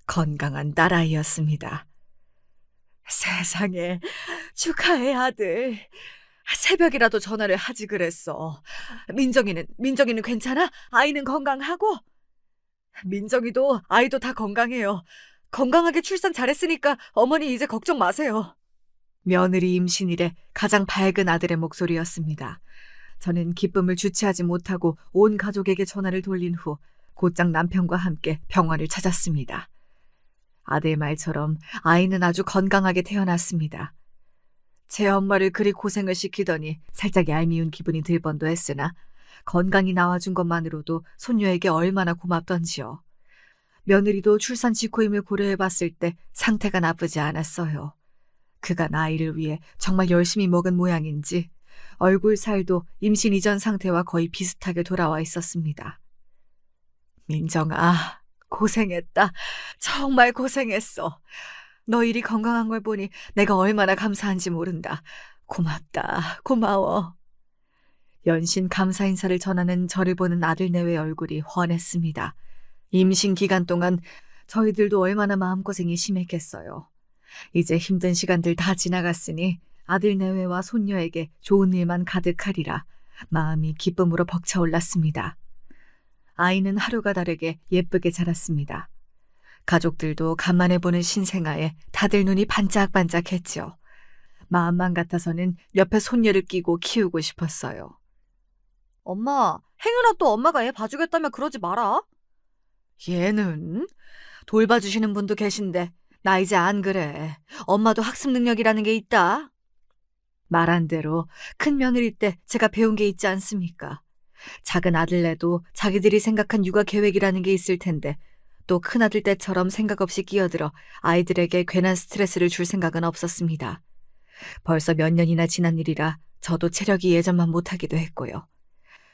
건강한 딸아이였습니다. 세상에, 축하해 아들. 새벽이라도 전화를 하지 그랬어. 민정이는 괜찮아? 아이는 건강하고? 민정이도 아이도 다 건강해요. 건강하게 출산 잘했으니까 어머니 이제 걱정 마세요. 며느리 임신일에 가장 밝은 아들의 목소리였습니다. 저는 기쁨을 주체하지 못하고 온 가족에게 전화를 돌린 후 곧장 남편과 함께 병원을 찾았습니다. 아들 말처럼 아이는 아주 건강하게 태어났습니다. 제 엄마를 그리 고생을 시키더니 살짝 얄미운 기분이 들 뻔도 했으나 건강히 낳아준 것만으로도 손녀에게 얼마나 고맙던지요. 며느리도 출산 직후임을 고려해봤을 때 상태가 나쁘지 않았어요. 그간 아이를 위해 정말 열심히 먹은 모양인지 얼굴 살도 임신 이전 상태와 거의 비슷하게 돌아와 있었습니다. 민정아, 고생했다. 정말 고생했어. 너 일이 건강한 걸 보니 내가 얼마나 감사한지 모른다. 고맙다. 고마워. 연신 감사 인사를 전하는 저를 보는 아들 내외 얼굴이 훤했습니다. 임신 기간 동안 저희들도 얼마나 마음고생이 심했겠어요. 이제 힘든 시간들 다 지나갔으니 아들 내외와 손녀에게 좋은 일만 가득하리라 마음이 기쁨으로 벅차올랐습니다. 아이는 하루가 다르게 예쁘게 자랐습니다. 가족들도 간만에 보는 신생아에 다들 눈이 반짝반짝했죠. 마음만 같아서는 옆에 손녀를 끼고 키우고 싶었어요. 엄마, 행여나 또 엄마가 애 봐주겠다며 그러지 마라. 얘는 돌봐주시는 분도 계신데 나 이제 안 그래. 엄마도 학습 능력이라는 게 있다. 말한 대로 큰 며느리 때 제가 배운 게 있지 않습니까? 작은 아들네도 자기들이 생각한 육아 계획이라는 게 있을 텐데 또 큰아들 때처럼 생각 없이 끼어들어 아이들에게 괜한 스트레스를 줄 생각은 없었습니다. 벌써 몇 년이나 지난 일이라 저도 체력이 예전만 못하기도 했고요.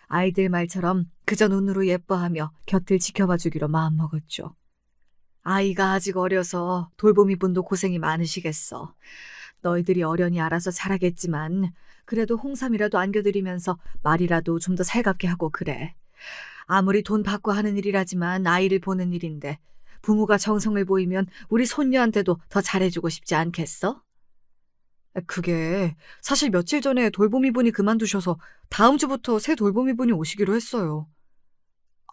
아이들 말처럼 그저 눈으로 예뻐하며 곁을 지켜봐 주기로 마음먹었죠. 아이가 아직 어려서 돌보미 분도 고생이 많으시겠어. 너희들이 어련히 알아서 잘하겠지만 그래도 홍삼이라도 안겨드리면서 말이라도 좀 더 살갑게 하고 그래. 아무리 돈 받고 하는 일이라지만 아이를 보는 일인데 부모가 정성을 보이면 우리 손녀한테도 더 잘해주고 싶지 않겠어? 그게 사실 며칠 전에 돌보미 분이 그만두셔서 다음 주부터 새 돌보미 분이 오시기로 했어요.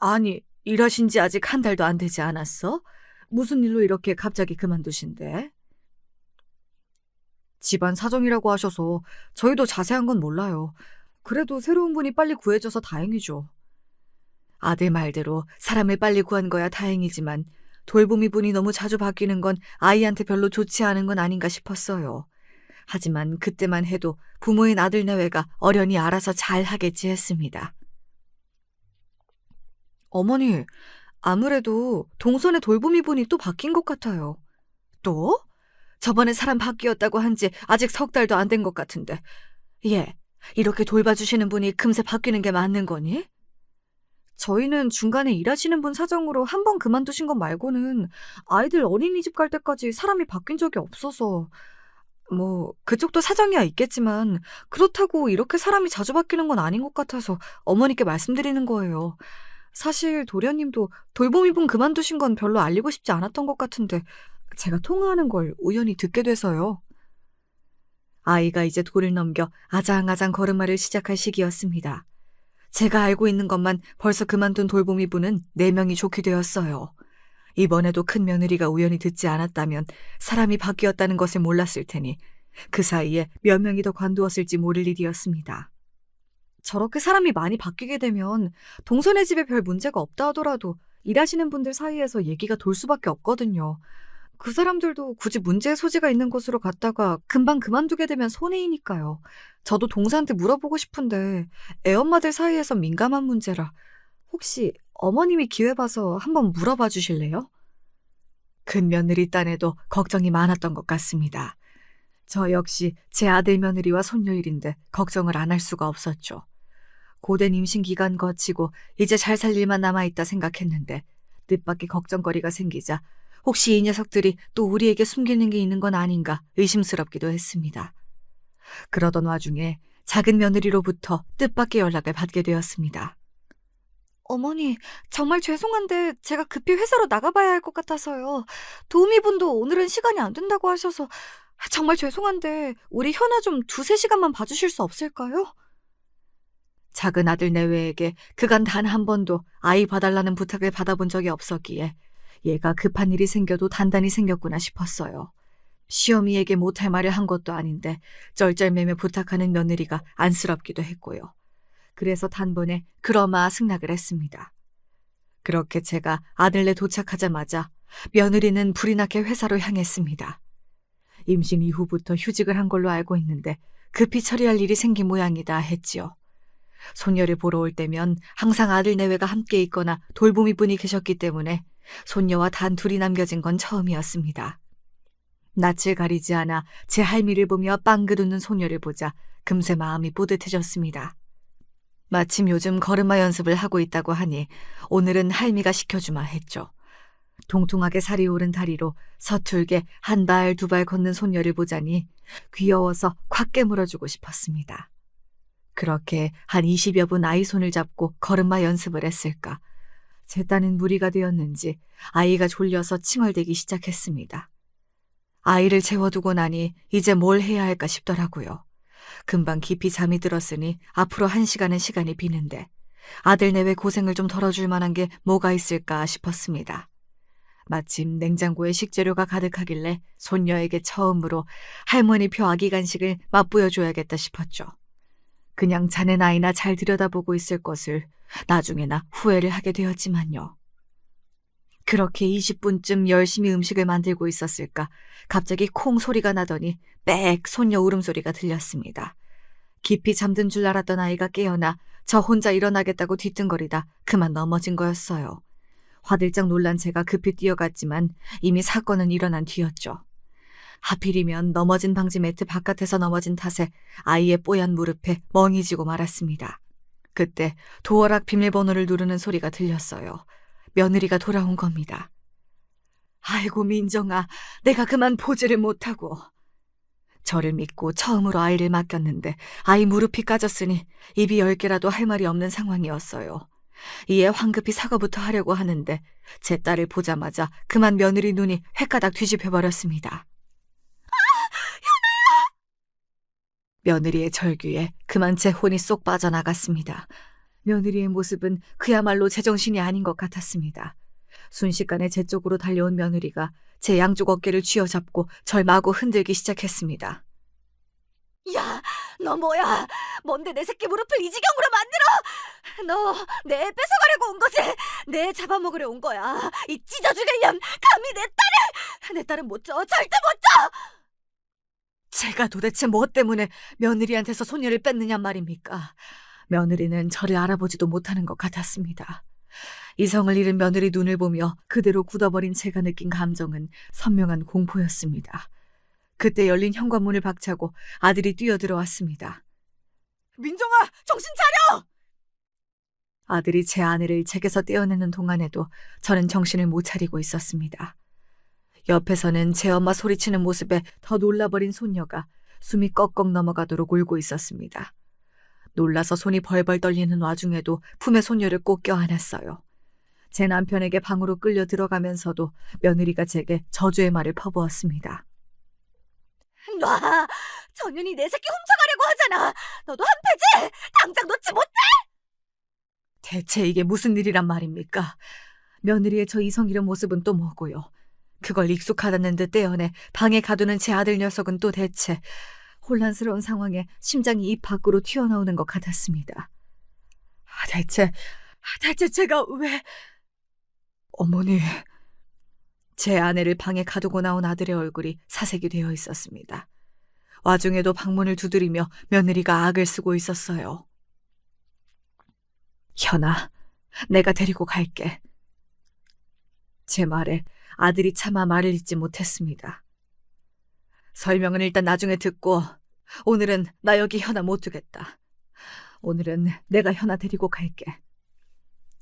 아니, 일하신 지 아직 한 달도 안 되지 않았어? 무슨 일로 이렇게 갑자기 그만두신대? 집안 사정이라고 하셔서 저희도 자세한 건 몰라요. 그래도 새로운 분이 빨리 구해져서 다행이죠. 아들 말대로 사람을 빨리 구한 거야 다행이지만 돌보미 분이 너무 자주 바뀌는 건 아이한테 별로 좋지 않은 건 아닌가 싶었어요. 하지만 그때만 해도 부모인 아들 내외가 어련히 알아서 잘 하겠지 했습니다. 어머니, 아무래도 동선의 돌보미 분이 또 바뀐 것 같아요. 또? 저번에 사람 바뀌었다고 한 지 아직 석 달도 안 된 것 같은데. 예, 이렇게 돌봐주시는 분이 금세 바뀌는 게 맞는 거니? 저희는 중간에 일하시는 분 사정으로 한 번 그만두신 것 말고는 아이들 어린이집 갈 때까지 사람이 바뀐 적이 없어서 그쪽도 사정이야 있겠지만 그렇다고 이렇게 사람이 자주 바뀌는 건 아닌 것 같아서 어머니께 말씀드리는 거예요. 사실 도련님도 돌보미 분 그만두신 건 별로 알리고 싶지 않았던 것 같은데 제가 통화하는 걸 우연히 듣게 돼서요. 아이가 이제 돌을 넘겨 아장아장 걸음마를 시작할 시기였습니다. 제가 알고 있는 것만 벌써 그만둔 돌보미 분은 4명이 좋게 되었어요. 이번에도 큰 며느리가 우연히 듣지 않았다면 사람이 바뀌었다는 것을 몰랐을 테니 그 사이에 몇 명이 더 관두었을지 모를 일이었습니다. 저렇게 사람이 많이 바뀌게 되면 동선의 집에 별 문제가 없다 하더라도 일하시는 분들 사이에서 얘기가 돌 수밖에 없거든요. 그 사람들도 굳이 문제의 소지가 있는 곳으로 갔다가 금방 그만두게 되면 손해이니까요. 저도 동사한테 물어보고 싶은데 애엄마들 사이에서 민감한 문제라 혹시 어머님이 기회 봐서 한번 물어봐 주실래요? 큰 며느리 딴에도 걱정이 많았던 것 같습니다. 저 역시 제 아들 며느리와 손녀일인데 걱정을 안 할 수가 없었죠. 고된 임신 기간 거치고 이제 잘 살 일만 남아있다 생각했는데 뜻밖의 걱정거리가 생기자 혹시 이 녀석들이 또 우리에게 숨기는 게 있는 건 아닌가 의심스럽기도 했습니다. 그러던 와중에 작은 며느리로부터 뜻밖의 연락을 받게 되었습니다. 어머니, 정말 죄송한데 제가 급히 회사로 나가봐야 할 것 같아서요. 도우미분도 오늘은 시간이 안 된다고 하셔서 정말 죄송한데 우리 현아 좀 2-3시간만 봐주실 수 없을까요? 작은 아들 내외에게 그간 단 한 번도 아이 봐달라는 부탁을 받아본 적이 없었기에 얘가 급한 일이 생겨도 단단히 생겼구나 싶었어요. 시어미에게 못할 말을 한 것도 아닌데 쩔쩔매며 부탁하는 며느리가 안쓰럽기도 했고요. 그래서 단번에 그러마 승낙을 했습니다. 그렇게 제가 아들네 도착하자마자 며느리는 불이 나게 회사로 향했습니다. 임신 이후부터 휴직을 한 걸로 알고 있는데 급히 처리할 일이 생긴 모양이다 했지요. 손녀를 보러 올 때면 항상 아들 내외가 함께 있거나 돌보미 분이 계셨기 때문에 손녀와 단 둘이 남겨진 건 처음이었습니다. 낯을 가리지 않아 제 할미를 보며 빵긋 웃는 손녀를 보자 금세 마음이 뿌듯해졌습니다. 마침 요즘 걸음마 연습을 하고 있다고 하니 오늘은 할미가 시켜주마 했죠. 통통하게 살이 오른 다리로 서툴게 한 발 두 발 걷는 손녀를 보자니 귀여워서 콱 깨물어주고 싶었습니다. 그렇게 한 20여 분 아이 손을 잡고 걸음마 연습을 했을까. 제 딴은 무리가 되었는지 아이가 졸려서 칭얼대기 시작했습니다. 아이를 재워두고 나니 이제 뭘 해야 할까 싶더라고요. 금방 깊이 잠이 들었으니 앞으로 1시간은 시간이 비는데 아들 내외 고생을 좀 덜어줄 만한 게 뭐가 있을까 싶었습니다. 마침 냉장고에 식재료가 가득하길래 손녀에게 처음으로 할머니표 아기 간식을 맛보여줘야겠다 싶었죠. 그냥 자네 나이나 잘 들여다보고 있을 것을 나중에나 후회를 하게 되었지만요. 그렇게 20분쯤 열심히 음식을 만들고 있었을까 갑자기 콩 소리가 나더니 빽 손녀 울음소리가 들렸습니다. 깊이 잠든 줄 알았던 아이가 깨어나 저 혼자 일어나겠다고 뒤뚱거리다 그만 넘어진 거였어요. 화들짝 놀란 제가 급히 뛰어갔지만 이미 사건은 일어난 뒤였죠. 하필이면 넘어진 방지 매트 바깥에서 넘어진 탓에 아이의 뽀얀 무릎에 멍이 지고 말았습니다. 그때 도어락 비밀번호를 누르는 소리가 들렸어요. 며느리가 돌아온 겁니다. 아이고 민정아, 내가 그만 보지를 못하고. 저를 믿고 처음으로 아이를 맡겼는데 아이 무릎이 까졌으니 입이 10개라도 할 말이 없는 상황이었어요. 이에 황급히 사과부터 하려고 하는데 제 딸을 보자마자 그만 며느리 눈이 횟가닥 뒤집혀버렸습니다. 며느리의 절규에 그만 제 혼이 쏙 빠져나갔습니다. 며느리의 모습은 그야말로 제정신이 아닌 것 같았습니다. 순식간에 제 쪽으로 달려온 며느리가 제 양쪽 어깨를 쥐어잡고 절 마구 흔들기 시작했습니다. 야, 너 뭐야? 뭔데 내 새끼 무릎을 이 지경으로 만들어? 너 내 뺏어가려고 온 거지? 내 잡아먹으려 온 거야. 이 찢어주겠년 감히 내 딸은 못 줘. 절대 못 줘! 제가 도대체 뭐 때문에 며느리한테서 손녀를 뺐느냐 말입니까? 며느리는 저를 알아보지도 못하는 것 같았습니다. 이성을 잃은 며느리 눈을 보며 그대로 굳어버린 제가 느낀 감정은 선명한 공포였습니다. 그때 열린 현관문을 박차고 아들이 뛰어들어왔습니다. 민정아, 정신 차려! 아들이 제 아내를 제게서 떼어내는 동안에도 저는 정신을 못 차리고 있었습니다. 옆에서는 제 엄마 소리치는 모습에 더 놀라버린 손녀가 숨이 꺽꺽 넘어가도록 울고 있었습니다. 놀라서 손이 벌벌 떨리는 와중에도 품에 손녀를 꼭 껴안았어요. 제 남편에게 방으로 끌려 들어가면서도 며느리가 제게 저주의 말을 퍼부었습니다. 놔! 정윤이 내 새끼 훔쳐가려고 하잖아! 너도 한패지! 당장 놓지 못해! 대체 이게 무슨 일이란 말입니까? 며느리의 저 이성 잃은 모습은 또 뭐고요? 그걸 익숙하다는 듯 떼어내 방에 가두는 제 아들 녀석은 또 대체 혼란스러운 상황에 심장이 입 밖으로 튀어나오는 것 같았습니다. 대체 제가 왜... 어머니, 제 아내를 방에 가두고 나온 아들의 얼굴이 사색이 되어 있었습니다. 와중에도 방문을 두드리며 며느리가 악을 쓰고 있었어요. 현아, 내가 데리고 갈게. 제 말에 아들이 차마 말을 잇지 못했습니다. 설명은 일단 나중에 듣고 오늘은 나 여기 현아 못 두겠다. 오늘은 내가 현아 데리고 갈게.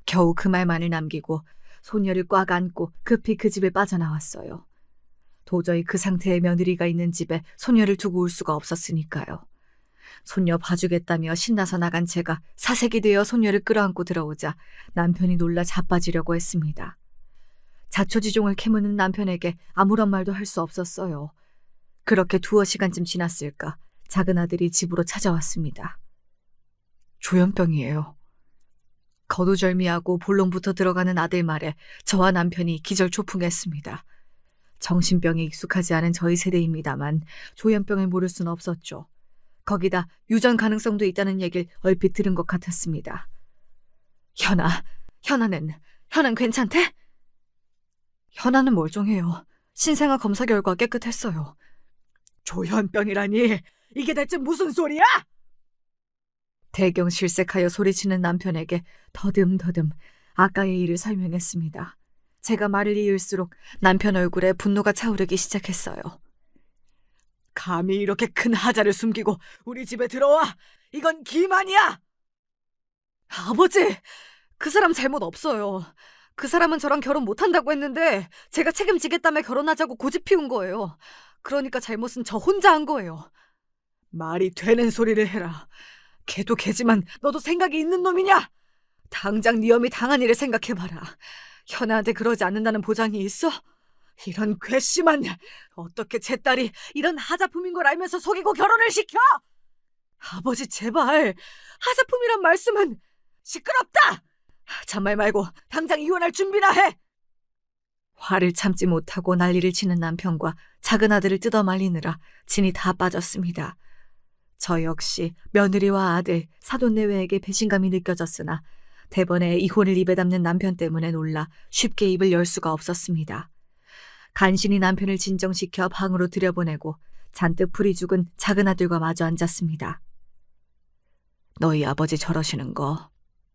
겨우 그 말만을 남기고 소녀를 꽉 안고 급히 그 집을 빠져나왔어요. 도저히 그 상태의 며느리가 있는 집에 소녀를 두고 올 수가 없었으니까요. 소녀 봐주겠다며 신나서 나간 제가 사색이 되어 소녀를 끌어안고 들어오자 남편이 놀라 자빠지려고 했습니다. 자초지종을 캐무는 남편에게 아무런 말도 할 수 없었어요. 그렇게 2시간쯤 지났을까 작은 아들이 집으로 찾아왔습니다. 조현병이에요. 거두절미하고 본론부터 들어가는 아들 말에 저와 남편이 기절초풍했습니다. 정신병에 익숙하지 않은 저희 세대입니다만 조현병을 모를 수는 없었죠. 거기다 유전 가능성도 있다는 얘기를 얼핏 들은 것 같았습니다. 현아는 괜찮대? 현아는 멀쩡해요. 신생아 검사 결과 깨끗했어요. 조현병이라니 이게 대체 무슨 소리야? 대경실색하여 소리치는 남편에게 더듬더듬 아까의 일을 설명했습니다. 제가 말을 이을수록 남편 얼굴에 분노가 차오르기 시작했어요. 감히 이렇게 큰 하자를 숨기고 우리 집에 들어와! 이건 기만이야! 아버지! 그 사람 잘못 없어요. 그 사람은 저랑 결혼 못한다고 했는데 제가 책임지겠다며 결혼하자고 고집 피운 거예요. 그러니까 잘못은 저 혼자 한 거예요. 말이 되는 소리를 해라. 걔도 걔지만 너도 생각이 있는 놈이냐? 당장 네 엄이 당한 일을 생각해봐라. 현아한테 그러지 않는다는 보장이 있어? 이런 괘씸한, 어떻게 제 딸이 이런 하자품인 걸 알면서 속이고 결혼을 시켜? 아버지 제발, 하자품이란 말씀은 시끄럽다! 잔말 말고 당장 이혼할 준비나 해! 화를 참지 못하고 난리를 치는 남편과 작은 아들을 뜯어말리느라 진이 다 빠졌습니다. 저 역시 며느리와 아들, 사돈내외에게 배신감이 느껴졌으나 대번에 이혼을 입에 담는 남편 때문에 놀라 쉽게 입을 열 수가 없었습니다. 간신히 남편을 진정시켜 방으로 들여보내고 잔뜩 풀이 죽은 작은 아들과 마주 앉았습니다. 너희 아버지 저러시는 거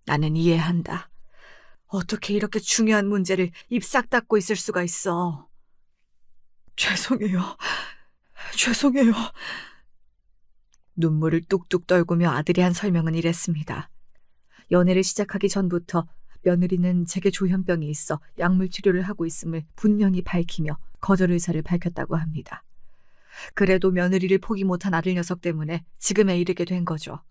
나는 이해한다. 어떻게 이렇게 중요한 문제를 입 싹 닫고 있을 수가 있어. 죄송해요. 눈물을 뚝뚝 떨구며 아들이 한 설명은 이랬습니다. 연애를 시작하기 전부터 며느리는 제게 조현병이 있어 약물 치료를 하고 있음을 분명히 밝히며 거절 의사를 밝혔다고 합니다. 그래도 며느리를 포기 못한 아들 녀석 때문에 지금에 이르게 된 거죠.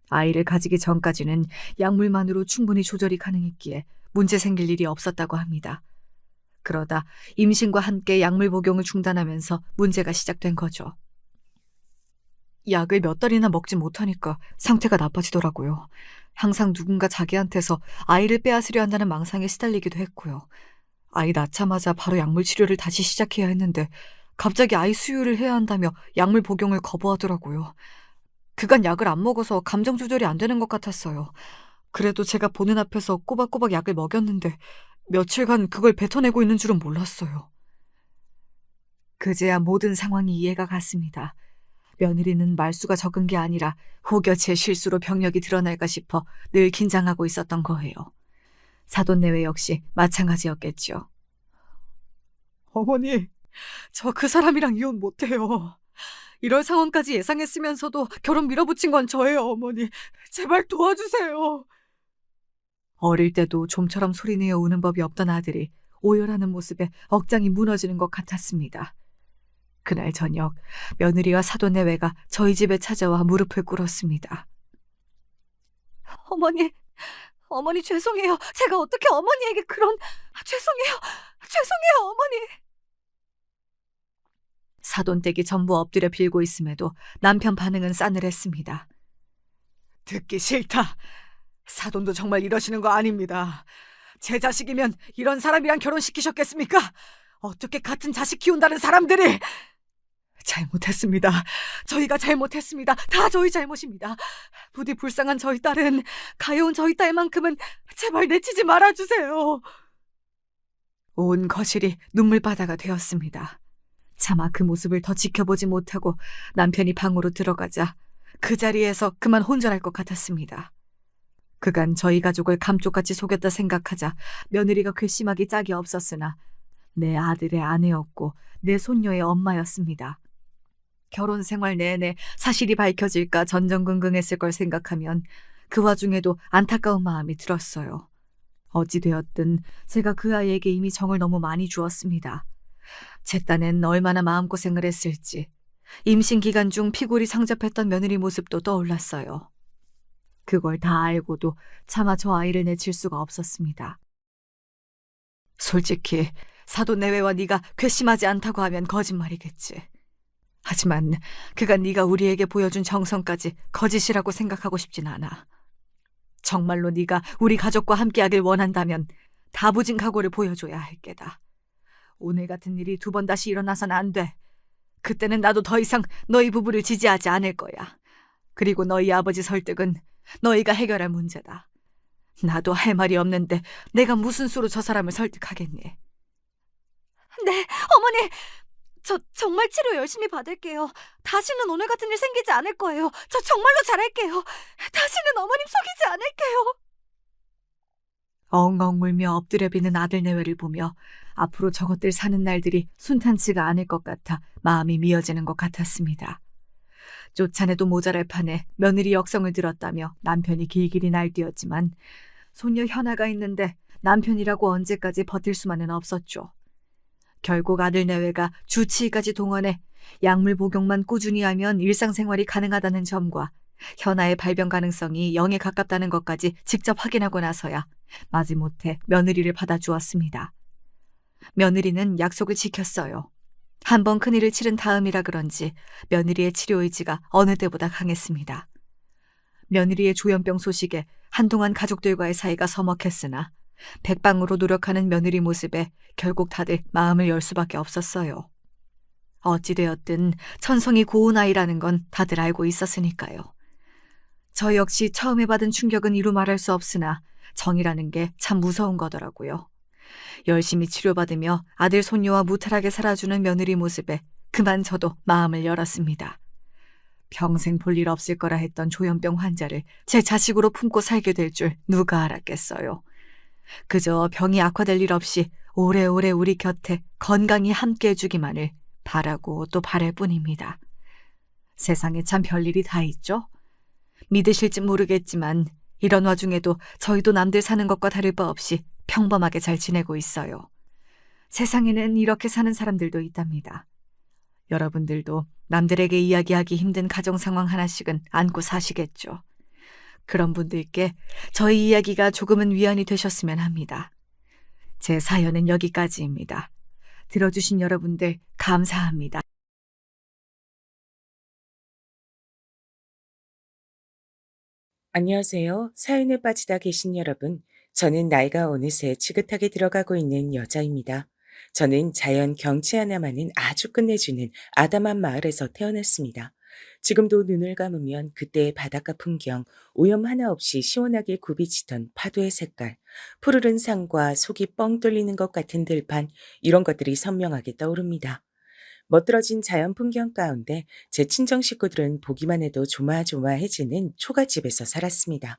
아이를 가지기 전까지는 약물만으로 충분히 조절이 가능했기에 문제 생길 일이 없었다고 합니다. 그러다 임신과 함께 약물 복용을 중단하면서 문제가 시작된 거죠. 약을 몇 달이나 먹지 못하니까 상태가 나빠지더라고요. 항상 누군가 자기한테서 아이를 빼앗으려 한다는 망상에 시달리기도 했고요. 아이 낳자마자 바로 약물 치료를 다시 시작해야 했는데 갑자기 아이 수유를 해야 한다며 약물 복용을 거부하더라고요. 그간 약을 안 먹어서 감정 조절이 안 되는 것 같았어요. 그래도 제가 보는 앞에서 꼬박꼬박 약을 먹였는데 며칠간 그걸 뱉어내고 있는 줄은 몰랐어요. 그제야 모든 상황이 이해가 갔습니다. 며느리는 말수가 적은 게 아니라 혹여 제 실수로 병력이 드러날까 싶어 늘 긴장하고 있었던 거예요. 사돈내외 역시 마찬가지였겠죠. 어머니, 저 그 사람이랑 이혼 못해요. 이럴 상황까지 예상했으면서도 결혼 밀어붙인 건 저예요, 어머니. 제발 도와주세요. 어릴 때도 좀처럼 소리내어 우는 법이 없던 아들이 오열하는 모습에 억장이 무너지는 것 같았습니다. 그날 저녁 며느리와 사돈내외가 저희 집에 찾아와 무릎을 꿇었습니다. 어머니 죄송해요. 제가 어떻게 어머니에게 그런... 죄송해요, 어머니. 사돈댁이 전부 엎드려 빌고 있음에도 남편 반응은 싸늘했습니다. 듣기 싫다. 사돈도 정말 이러시는 거 아닙니다. 제 자식이면 이런 사람이랑 결혼시키셨겠습니까? 어떻게 같은 자식 키운다는 사람들이... 잘못했습니다. 저희가 잘못했습니다. 다 저희 잘못입니다. 부디 불쌍한 저희 딸은, 가여운 저희 딸만큼은 제발 내치지 말아주세요. 온 거실이 눈물바다가 되었습니다. 차마 그 모습을 더 지켜보지 못하고 남편이 방으로 들어가자 그 자리에서 그만 혼절할 것 같았습니다. 그간 저희 가족을 감쪽같이 속였다 생각하자 며느리가 괘씸하기 짝이 없었으나 내 아들의 아내였고 내 손녀의 엄마였습니다. 결혼 생활 내내 사실이 밝혀질까 전전긍긍했을 걸 생각하면 그 와중에도 안타까운 마음이 들었어요. 어찌되었든 제가 그 아이에게 이미 정을 너무 많이 주었습니다. 제 딴엔 얼마나 마음고생을 했을지 임신 기간 중 피골이 상접했던 며느리 모습도 떠올랐어요. 그걸 다 알고도 차마 저 아이를 내칠 수가 없었습니다. 솔직히 사돈 내외와 네가 괘씸하지 않다고 하면 거짓말이겠지. 하지만 그간 네가 우리에게 보여준 정성까지 거짓이라고 생각하고 싶진 않아. 정말로 네가 우리 가족과 함께하길 원한다면 다부진 각오를 보여줘야 할 게다. 오늘 같은 일이 두 번 다시 일어나선 안 돼. 그때는 나도 더 이상 너희 부부를 지지하지 않을 거야. 그리고 너희 아버지 설득은 너희가 해결할 문제다. 나도 할 말이 없는데 내가 무슨 수로 저 사람을 설득하겠니? 네, 어머니! 저 정말 치료 열심히 받을게요. 다시는 오늘 같은 일 생기지 않을 거예요. 저 정말로 잘할게요. 다시는 어머님 속이지 않을게요. 엉엉 울며 엎드려 비는 아들 내외를 보며 앞으로 저것들 사는 날들이 순탄치가 않을 것 같아 마음이 미어지는 것 같았습니다. 쫓아내도 모자랄 판에 며느리 역성을 들었다며 남편이 길길이 날뛰었지만 손녀 현아가 있는데 남편이라고 언제까지 버틸 수만은 없었죠. 결국 아들 내외가 주치의까지 동원해 약물 복용만 꾸준히 하면 일상생활이 가능하다는 점과 현아의 발병 가능성이 0에 가깝다는 것까지 직접 확인하고 나서야 마지못해 며느리를 받아주었습니다. 며느리는 약속을 지켰어요. 한 번 큰일을 치른 다음이라 그런지 며느리의 치료 의지가 어느 때보다 강했습니다. 며느리의 조현병 소식에 한동안 가족들과의 사이가 서먹했으나 백방으로 노력하는 며느리 모습에 결국 다들 마음을 열 수밖에 없었어요. 어찌되었든 천성이 고운 아이라는 건 다들 알고 있었으니까요. 저 역시 처음에 받은 충격은 이루 말할 수 없으나 정이라는 게 참 무서운 거더라고요. 열심히 치료받으며 아들 손녀와 무탈하게 살아주는 며느리 모습에 그만 저도 마음을 열었습니다. 평생 볼 일 없을 거라 했던 조현병 환자를 제 자식으로 품고 살게 될 줄 누가 알았겠어요. 그저 병이 악화될 일 없이 오래오래 우리 곁에 건강히 함께 해주기만을 바라고 또 바랄 뿐입니다. 세상에 참 별일이 다 있죠? 믿으실지 모르겠지만 이런 와중에도 저희도 남들 사는 것과 다를 바 없이 평범하게 잘 지내고 있어요. 세상에는 이렇게 사는 사람들도 있답니다. 여러분들도 남들에게 이야기하기 힘든 가정 상황 하나씩은 안고 사시겠죠. 그런 분들께 저희 이야기가 조금은 위안이 되셨으면 합니다. 제 사연은 여기까지입니다. 들어주신 여러분들 감사합니다. 안녕하세요. 사연에 빠지다 계신 여러분. 저는 나이가 어느새 지긋하게 들어가고 있는 여자입니다. 저는 자연 경치 하나만은 아주 끝내주는 아담한 마을에서 태어났습니다. 지금도 눈을 감으면 그때의 바닷가 풍경, 오염 하나 없이 시원하게 굽이치던 파도의 색깔, 푸르른 산과 속이 뻥 뚫리는 것 같은 들판, 이런 것들이 선명하게 떠오릅니다. 멋들어진 자연 풍경 가운데 제 친정 식구들은 보기만 해도 조마조마해지는 초가집에서 살았습니다.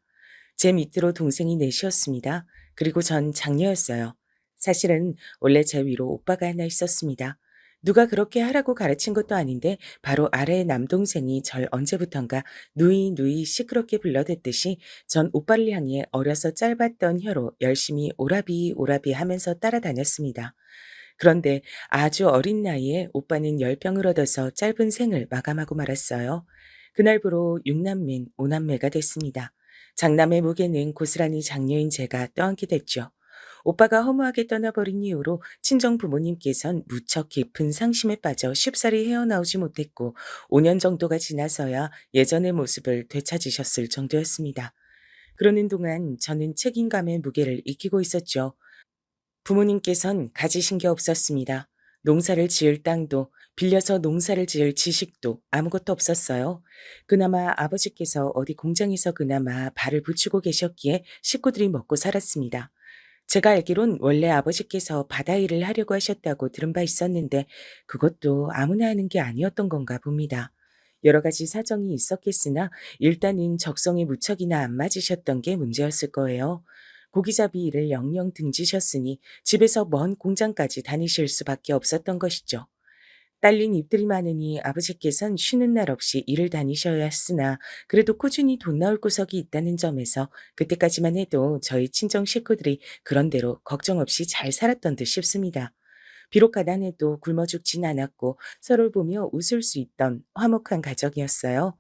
제 밑으로 동생이 넷이었습니다. 그리고 전 장녀였어요. 사실은 원래 제 위로 오빠가 하나 있었습니다. 누가 그렇게 하라고 가르친 것도 아닌데 바로 아래의 남동생이 절 언제부턴가 누이 시끄럽게 불러댔듯이 전 오빠를 향해 어려서 짧았던 혀로 열심히 오라비 오라비 하면서 따라다녔습니다. 그런데 아주 어린 나이에 오빠는 열병을 얻어서 짧은 생을 마감하고 말았어요. 그날부로 6남매, 5남매가 됐습니다. 장남의 무게는 고스란히 장녀인 제가 떠안게 됐죠. 오빠가 허무하게 떠나버린 이후로 친정 부모님께선 무척 깊은 상심에 빠져 쉽사리 헤어나오지 못했고 5년 정도가 지나서야 예전의 모습을 되찾으셨을 정도였습니다. 그러는 동안 저는 책임감의 무게를 익히고 있었죠. 부모님께선 가지신 게 없었습니다. 농사를 지을 땅도 빌려서 농사를 지을 지식도 아무것도 없었어요. 그나마 아버지께서 어디 공장에서 그나마 발을 붙이고 계셨기에 식구들이 먹고 살았습니다. 제가 알기론 원래 아버지께서 바다 일을 하려고 하셨다고 들은 바 있었는데 그것도 아무나 하는 게 아니었던 건가 봅니다. 여러 가지 사정이 있었겠으나 일단은 적성에 무척이나 안 맞으셨던 게 문제였을 거예요. 고기잡이 일을 영영 등지셨으니 집에서 먼 공장까지 다니실 수밖에 없었던 것이죠. 딸린 입들이 많으니 아버지께선 쉬는 날 없이 일을 다니셔야 했으나 그래도 꾸준히 돈 나올 구석이 있다는 점에서 그때까지만 해도 저희 친정 식구들이 그런대로 걱정 없이 잘 살았던 듯 싶습니다. 비록 가난해도 굶어 죽진 않았고 서로를 보며 웃을 수 있던 화목한 가정이었어요.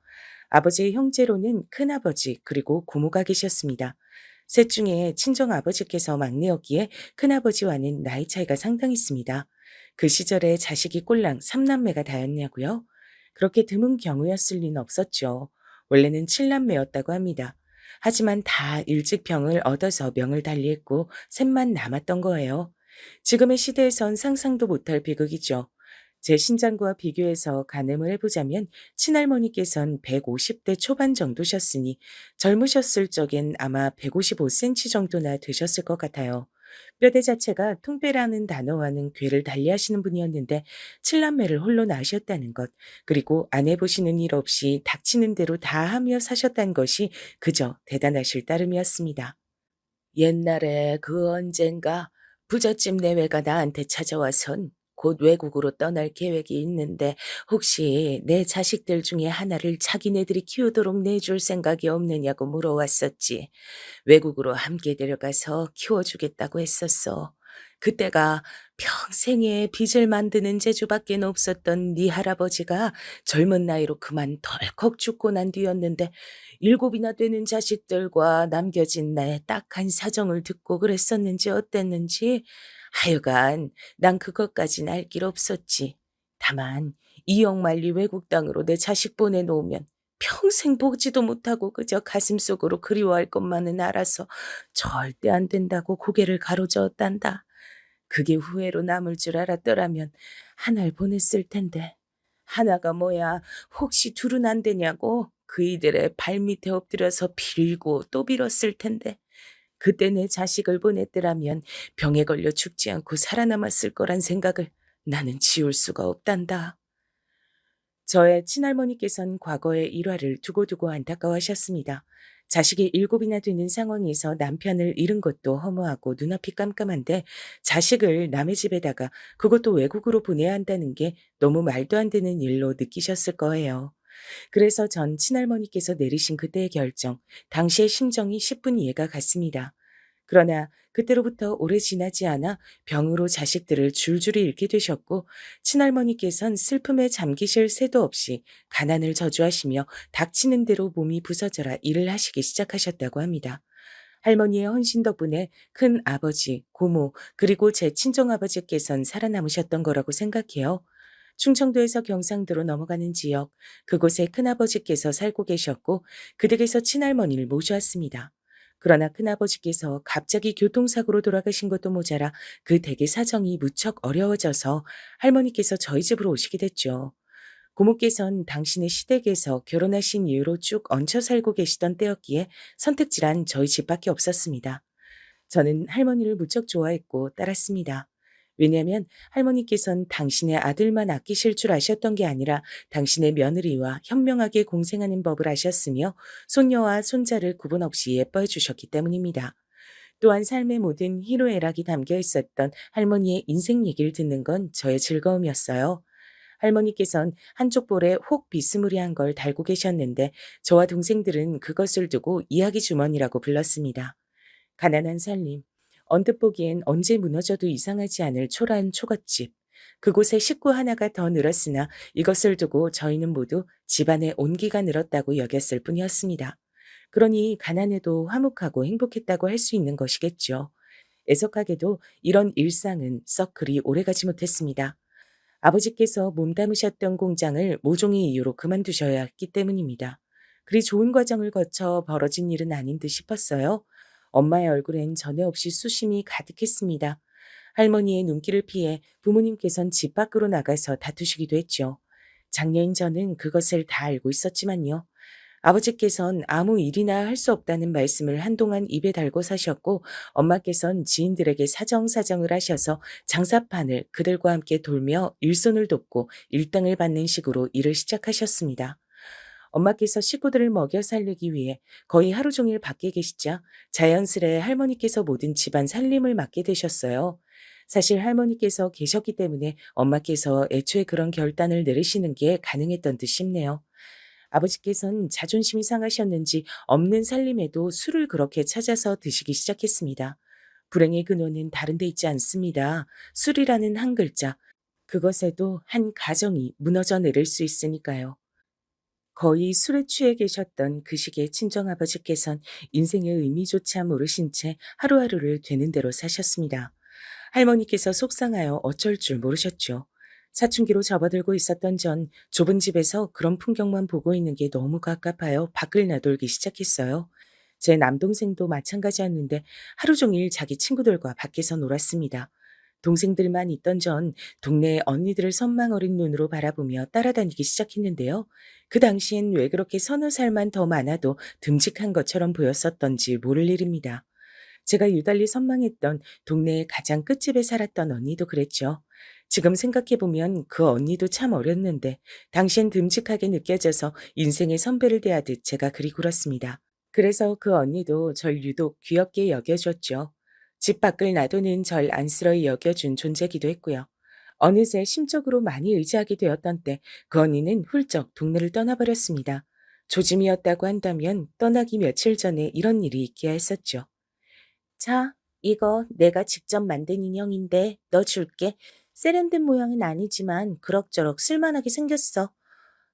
아버지의 형제로는 큰아버지 그리고 고모가 계셨습니다. 셋 중에 친정 아버지께서 막내였기에 큰아버지와는 나이 차이가 상당했습니다. 그 시절에 자식이 꼴랑 3남매가 다였냐고요? 그렇게 드문 경우였을 리는 없었죠. 원래는 7남매였다고 합니다. 하지만 다 일찍 병을 얻어서 명을 달리했고 셋만 남았던 거예요. 지금의 시대에선 상상도 못할 비극이죠. 제 신장과 비교해서 가늠을 해보자면 친할머니께선 150대 초반 정도셨으니 젊으셨을 적엔 아마 155cm 정도나 되셨을 것 같아요. 뼈대 자체가 통뼈라는 단어와는 궤를 달리하시는 분이었는데 칠남매를 홀로 낳으셨다는 것, 그리고 안 해보시는 일 없이 닥치는 대로 다 하며 사셨다는 것이 그저 대단하실 따름이었습니다. 옛날에 그 언젠가 부잣집 내외가 나한테 찾아와선 곧 외국으로 떠날 계획이 있는데 혹시 내 자식들 중에 하나를 자기네들이 키우도록 내줄 생각이 없느냐고 물어왔었지. 외국으로 함께 데려가서 키워주겠다고 했었어. 그때가 평생에 빚을 만드는 재주밖에 없었던 네 할아버지가 젊은 나이로 그만 덜컥 죽고 난 뒤였는데 7이나 되는 자식들과 남겨진 나의 딱한 사정을 듣고 그랬었는지 어땠는지 하여간 난 그것까진 알 길 없었지. 다만 이역만리 외국 땅으로 내 자식 보내놓으면 평생 보지도 못하고 그저 가슴속으로 그리워할 것만은 알아서 절대 안 된다고 고개를 가로저었단다. 그게 후회로 남을 줄 알았더라면 하나를 보냈을 텐데. 하나가 뭐야, 혹시 둘은 안 되냐고 그 이들의 발밑에 엎드려서 빌고 또 빌었을 텐데. 그때 내 자식을 보냈더라면 병에 걸려 죽지 않고 살아남았을 거란 생각을 나는 지울 수가 없단다. 저의 친할머니께선 과거의 일화를 두고두고 안타까워하셨습니다. 자식이 7이나 되는 상황에서 남편을 잃은 것도 허무하고 눈앞이 깜깜한데 자식을 남의 집에다가 그것도 외국으로 보내야 한다는 게 너무 말도 안 되는 일로 느끼셨을 거예요. 그래서 전 친할머니께서 내리신 그때의 결정, 당시의 심정이 10분 이해가 갔습니다. 그러나 그때로부터 오래 지나지 않아 병으로 자식들을 줄줄이 잃게 되셨고 친할머니께선 슬픔에 잠기실 새도 없이 가난을 저주하시며 닥치는 대로 몸이 부서져라 일을 하시기 시작하셨다고 합니다. 할머니의 헌신 덕분에 큰 아버지, 고모, 그리고 제 친정아버지께선 살아남으셨던 거라고 생각해요. 충청도에서 경상도로 넘어가는 지역, 그곳에 큰아버지께서 살고 계셨고 그 댁에서 친할머니를 모셔왔습니다. 그러나 큰아버지께서 갑자기 교통사고로 돌아가신 것도 모자라 그 댁의 사정이 무척 어려워져서 할머니께서 저희 집으로 오시게 됐죠. 고모께선 당신의 시댁에서 결혼하신 이후로 쭉 얹혀 살고 계시던 때였기에 선택지란 저희 집밖에 없었습니다. 저는 할머니를 무척 좋아했고 따랐습니다. 왜냐하면 할머니께선 당신의 아들만 아끼실 줄 아셨던 게 아니라 당신의 며느리와 현명하게 공생하는 법을 아셨으며 손녀와 손자를 구분 없이 예뻐해 주셨기 때문입니다. 또한 삶의 모든 희로애락이 담겨 있었던 할머니의 인생 얘기를 듣는 건 저의 즐거움이었어요. 할머니께선 한쪽 볼에 혹 비스무리한 걸 달고 계셨는데 저와 동생들은 그것을 두고 이야기 주머니라고 불렀습니다. 가난한 살림, 언뜻 보기엔 언제 무너져도 이상하지 않을 초라한 초가집. 그곳에 식구 하나가 더 늘었으나 이것을 두고 저희는 모두 집안의 온기가 늘었다고 여겼을 뿐이었습니다. 그러니 가난해도 화목하고 행복했다고 할 수 있는 것이겠죠. 애석하게도 이런 일상은 썩 그리 오래가지 못했습니다. 아버지께서 몸담으셨던 공장을 모종의 이유로 그만두셔야 했기 때문입니다. 그리 좋은 과정을 거쳐 벌어진 일은 아닌 듯 싶었어요. 엄마의 얼굴엔 전에 없이 수심이 가득했습니다. 할머니의 눈길을 피해 부모님께선 집 밖으로 나가서 다투시기도 했죠. 장녀인 저는 그것을 다 알고 있었지만요. 아버지께선 아무 일이나 할 수 없다는 말씀을 한동안 입에 달고 사셨고 엄마께선 지인들에게 사정사정을 하셔서 장사판을 그들과 함께 돌며 일손을 돕고 일당을 받는 식으로 일을 시작하셨습니다. 엄마께서 식구들을 먹여 살리기 위해 거의 하루 종일 밖에 계시자 자연스레 할머니께서 모든 집안 살림을 맡게 되셨어요. 사실 할머니께서 계셨기 때문에 엄마께서 애초에 그런 결단을 내리시는 게 가능했던 듯 싶네요. 아버지께서는 자존심이 상하셨는지 없는 살림에도 술을 그렇게 찾아서 드시기 시작했습니다. 불행의 근원은 다른 데 있지 않습니다. 술이라는 한 글자, 그것에도 한 가정이 무너져 내릴 수 있으니까요. 거의 술에 취해 계셨던 그 시기에 친정아버지께선 인생의 의미조차 모르신 채 하루하루를 되는 대로 사셨습니다. 할머니께서 속상하여 어쩔 줄 모르셨죠. 사춘기로 접어들고 있었던 전 좁은 집에서 그런 풍경만 보고 있는 게 너무 갑갑하여 밖을 나돌기 시작했어요. 제 남동생도 마찬가지였는데 하루 종일 자기 친구들과 밖에서 놀았습니다. 동생들만 있던 전 동네 언니들을 선망 어린 눈으로 바라보며 따라다니기 시작했는데요. 그 당시엔 왜 그렇게 서너 살만 더 많아도 듬직한 것처럼 보였었던지 모를 일입니다. 제가 유달리 선망했던 동네의 가장 끝집에 살았던 언니도 그랬죠. 지금 생각해보면 그 언니도 참 어렸는데 당시엔 듬직하게 느껴져서 인생의 선배를 대하듯 제가 그리 굴었습니다. 그래서 그 언니도 절 유독 귀엽게 여겨줬죠. 집 밖을 나도는 절 안쓰러이 여겨준 존재기도 했고요. 어느새 심적으로 많이 의지하게 되었던 때 그 언니는 훌쩍 동네를 떠나버렸습니다. 조짐이었다고 한다면 떠나기 며칠 전에 이런 일이 있기야 했었죠. 자, 이거 내가 직접 만든 인형인데 너 줄게. 세련된 모양은 아니지만 그럭저럭 쓸만하게 생겼어.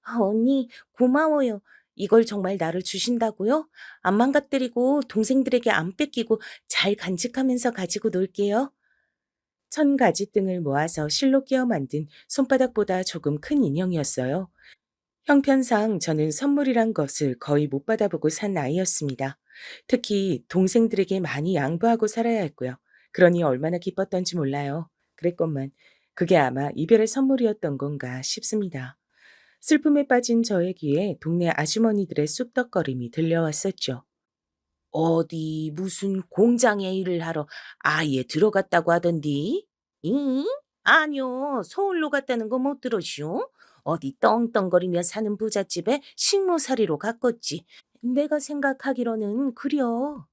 아, 언니, 고마워요. 이걸 정말 나를 주신다고요? 안 망가뜨리고 동생들에게 안 뺏기고 잘 간직하면서 가지고 놀게요. 천 가지 등을 모아서 실로 끼워 만든 손바닥보다 조금 큰 인형이었어요. 형편상 저는 선물이란 것을 거의 못 받아보고 산 아이였습니다. 특히 동생들에게 많이 양보하고 살아야 했고요. 그러니 얼마나 기뻤던지 몰라요. 그랬건만 그게 아마 이별의 선물이었던 건가 싶습니다. 슬픔에 빠진 저의 귀에 동네 아주머니들의 쑥덕거림이 들려왔었죠. 어디 무슨 공장에 일을 하러 아예 들어갔다고 하던디? 응? 아니요. 서울로 갔다는 거 못 들었슈? 어디 떵떵거리며 사는 부잣집에 식모살이로 갔겠지. 내가 생각하기로는 그려.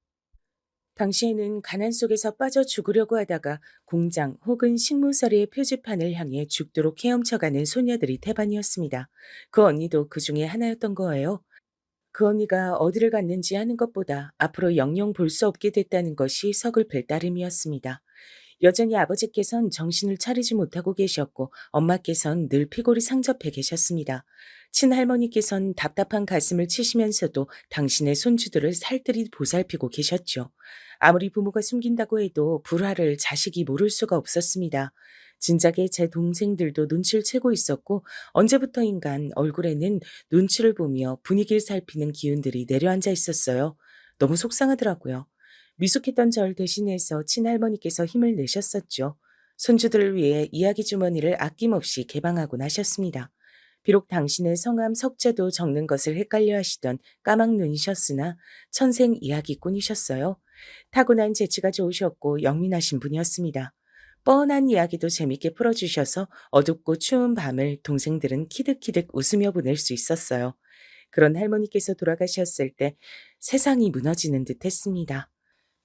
당시에는 가난 속에서 빠져 죽으려고 하다가 공장 혹은 식물서리의 표지판을 향해 죽도록 헤엄쳐가는 소녀들이 태반이었습니다. 그 언니도 그 중에 하나였던 거예요. 그 언니가 어디를 갔는지 하는 것보다 앞으로 영영 볼 수 없게 됐다는 것이 서글플 따름이었습니다. 여전히 아버지께선 정신을 차리지 못하고 계셨고 엄마께선 늘 피골이 상접해 계셨습니다. 친할머니께선 답답한 가슴을 치시면서도 당신의 손주들을 살뜰히 보살피고 계셨죠. 아무리 부모가 숨긴다고 해도 불화를 자식이 모를 수가 없었습니다. 진작에 제 동생들도 눈치를 채고 있었고 언제부터인간 얼굴에는 눈치를 보며 분위기를 살피는 기운들이 내려앉아 있었어요. 너무 속상하더라고요. 미숙했던 절 대신해서 친할머니께서 힘을 내셨었죠. 손주들을 위해 이야기 주머니를 아낌없이 개방하곤 하셨습니다. 비록 당신의 성함 석자도 적는 것을 헷갈려 하시던 까막눈이셨으나 천생 이야기꾼이셨어요. 타고난 재치가 좋으셨고 영민하신 분이었습니다. 뻔한 이야기도 재밌게 풀어주셔서 어둡고 추운 밤을 동생들은 키득키득 웃으며 보낼 수 있었어요. 그런 할머니께서 돌아가셨을 때 세상이 무너지는 듯 했습니다.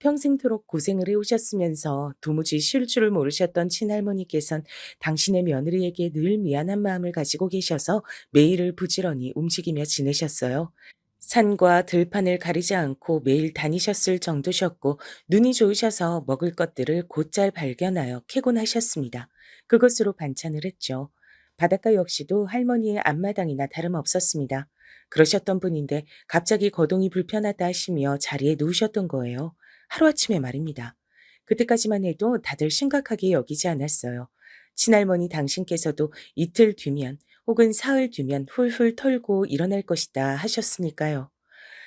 평생토록 고생을 해오셨으면서 도무지 쉴 줄을 모르셨던 친할머니께선 당신의 며느리에게 늘 미안한 마음을 가지고 계셔서 매일을 부지런히 움직이며 지내셨어요. 산과 들판을 가리지 않고 매일 다니셨을 정도셨고 눈이 좋으셔서 먹을 것들을 곧잘 발견하여 캐곤 하셨습니다. 그것으로 반찬을 했죠. 바닷가 역시도 할머니의 앞마당이나 다름없었습니다. 그러셨던 분인데 갑자기 거동이 불편하다 하시며 자리에 누우셨던 거예요. 하루아침에 말입니다. 그때까지만 해도 다들 심각하게 여기지 않았어요. 친할머니 당신께서도 이틀 뒤면 혹은 사흘 뒤면 훌훌 털고 일어날 것이다 하셨으니까요.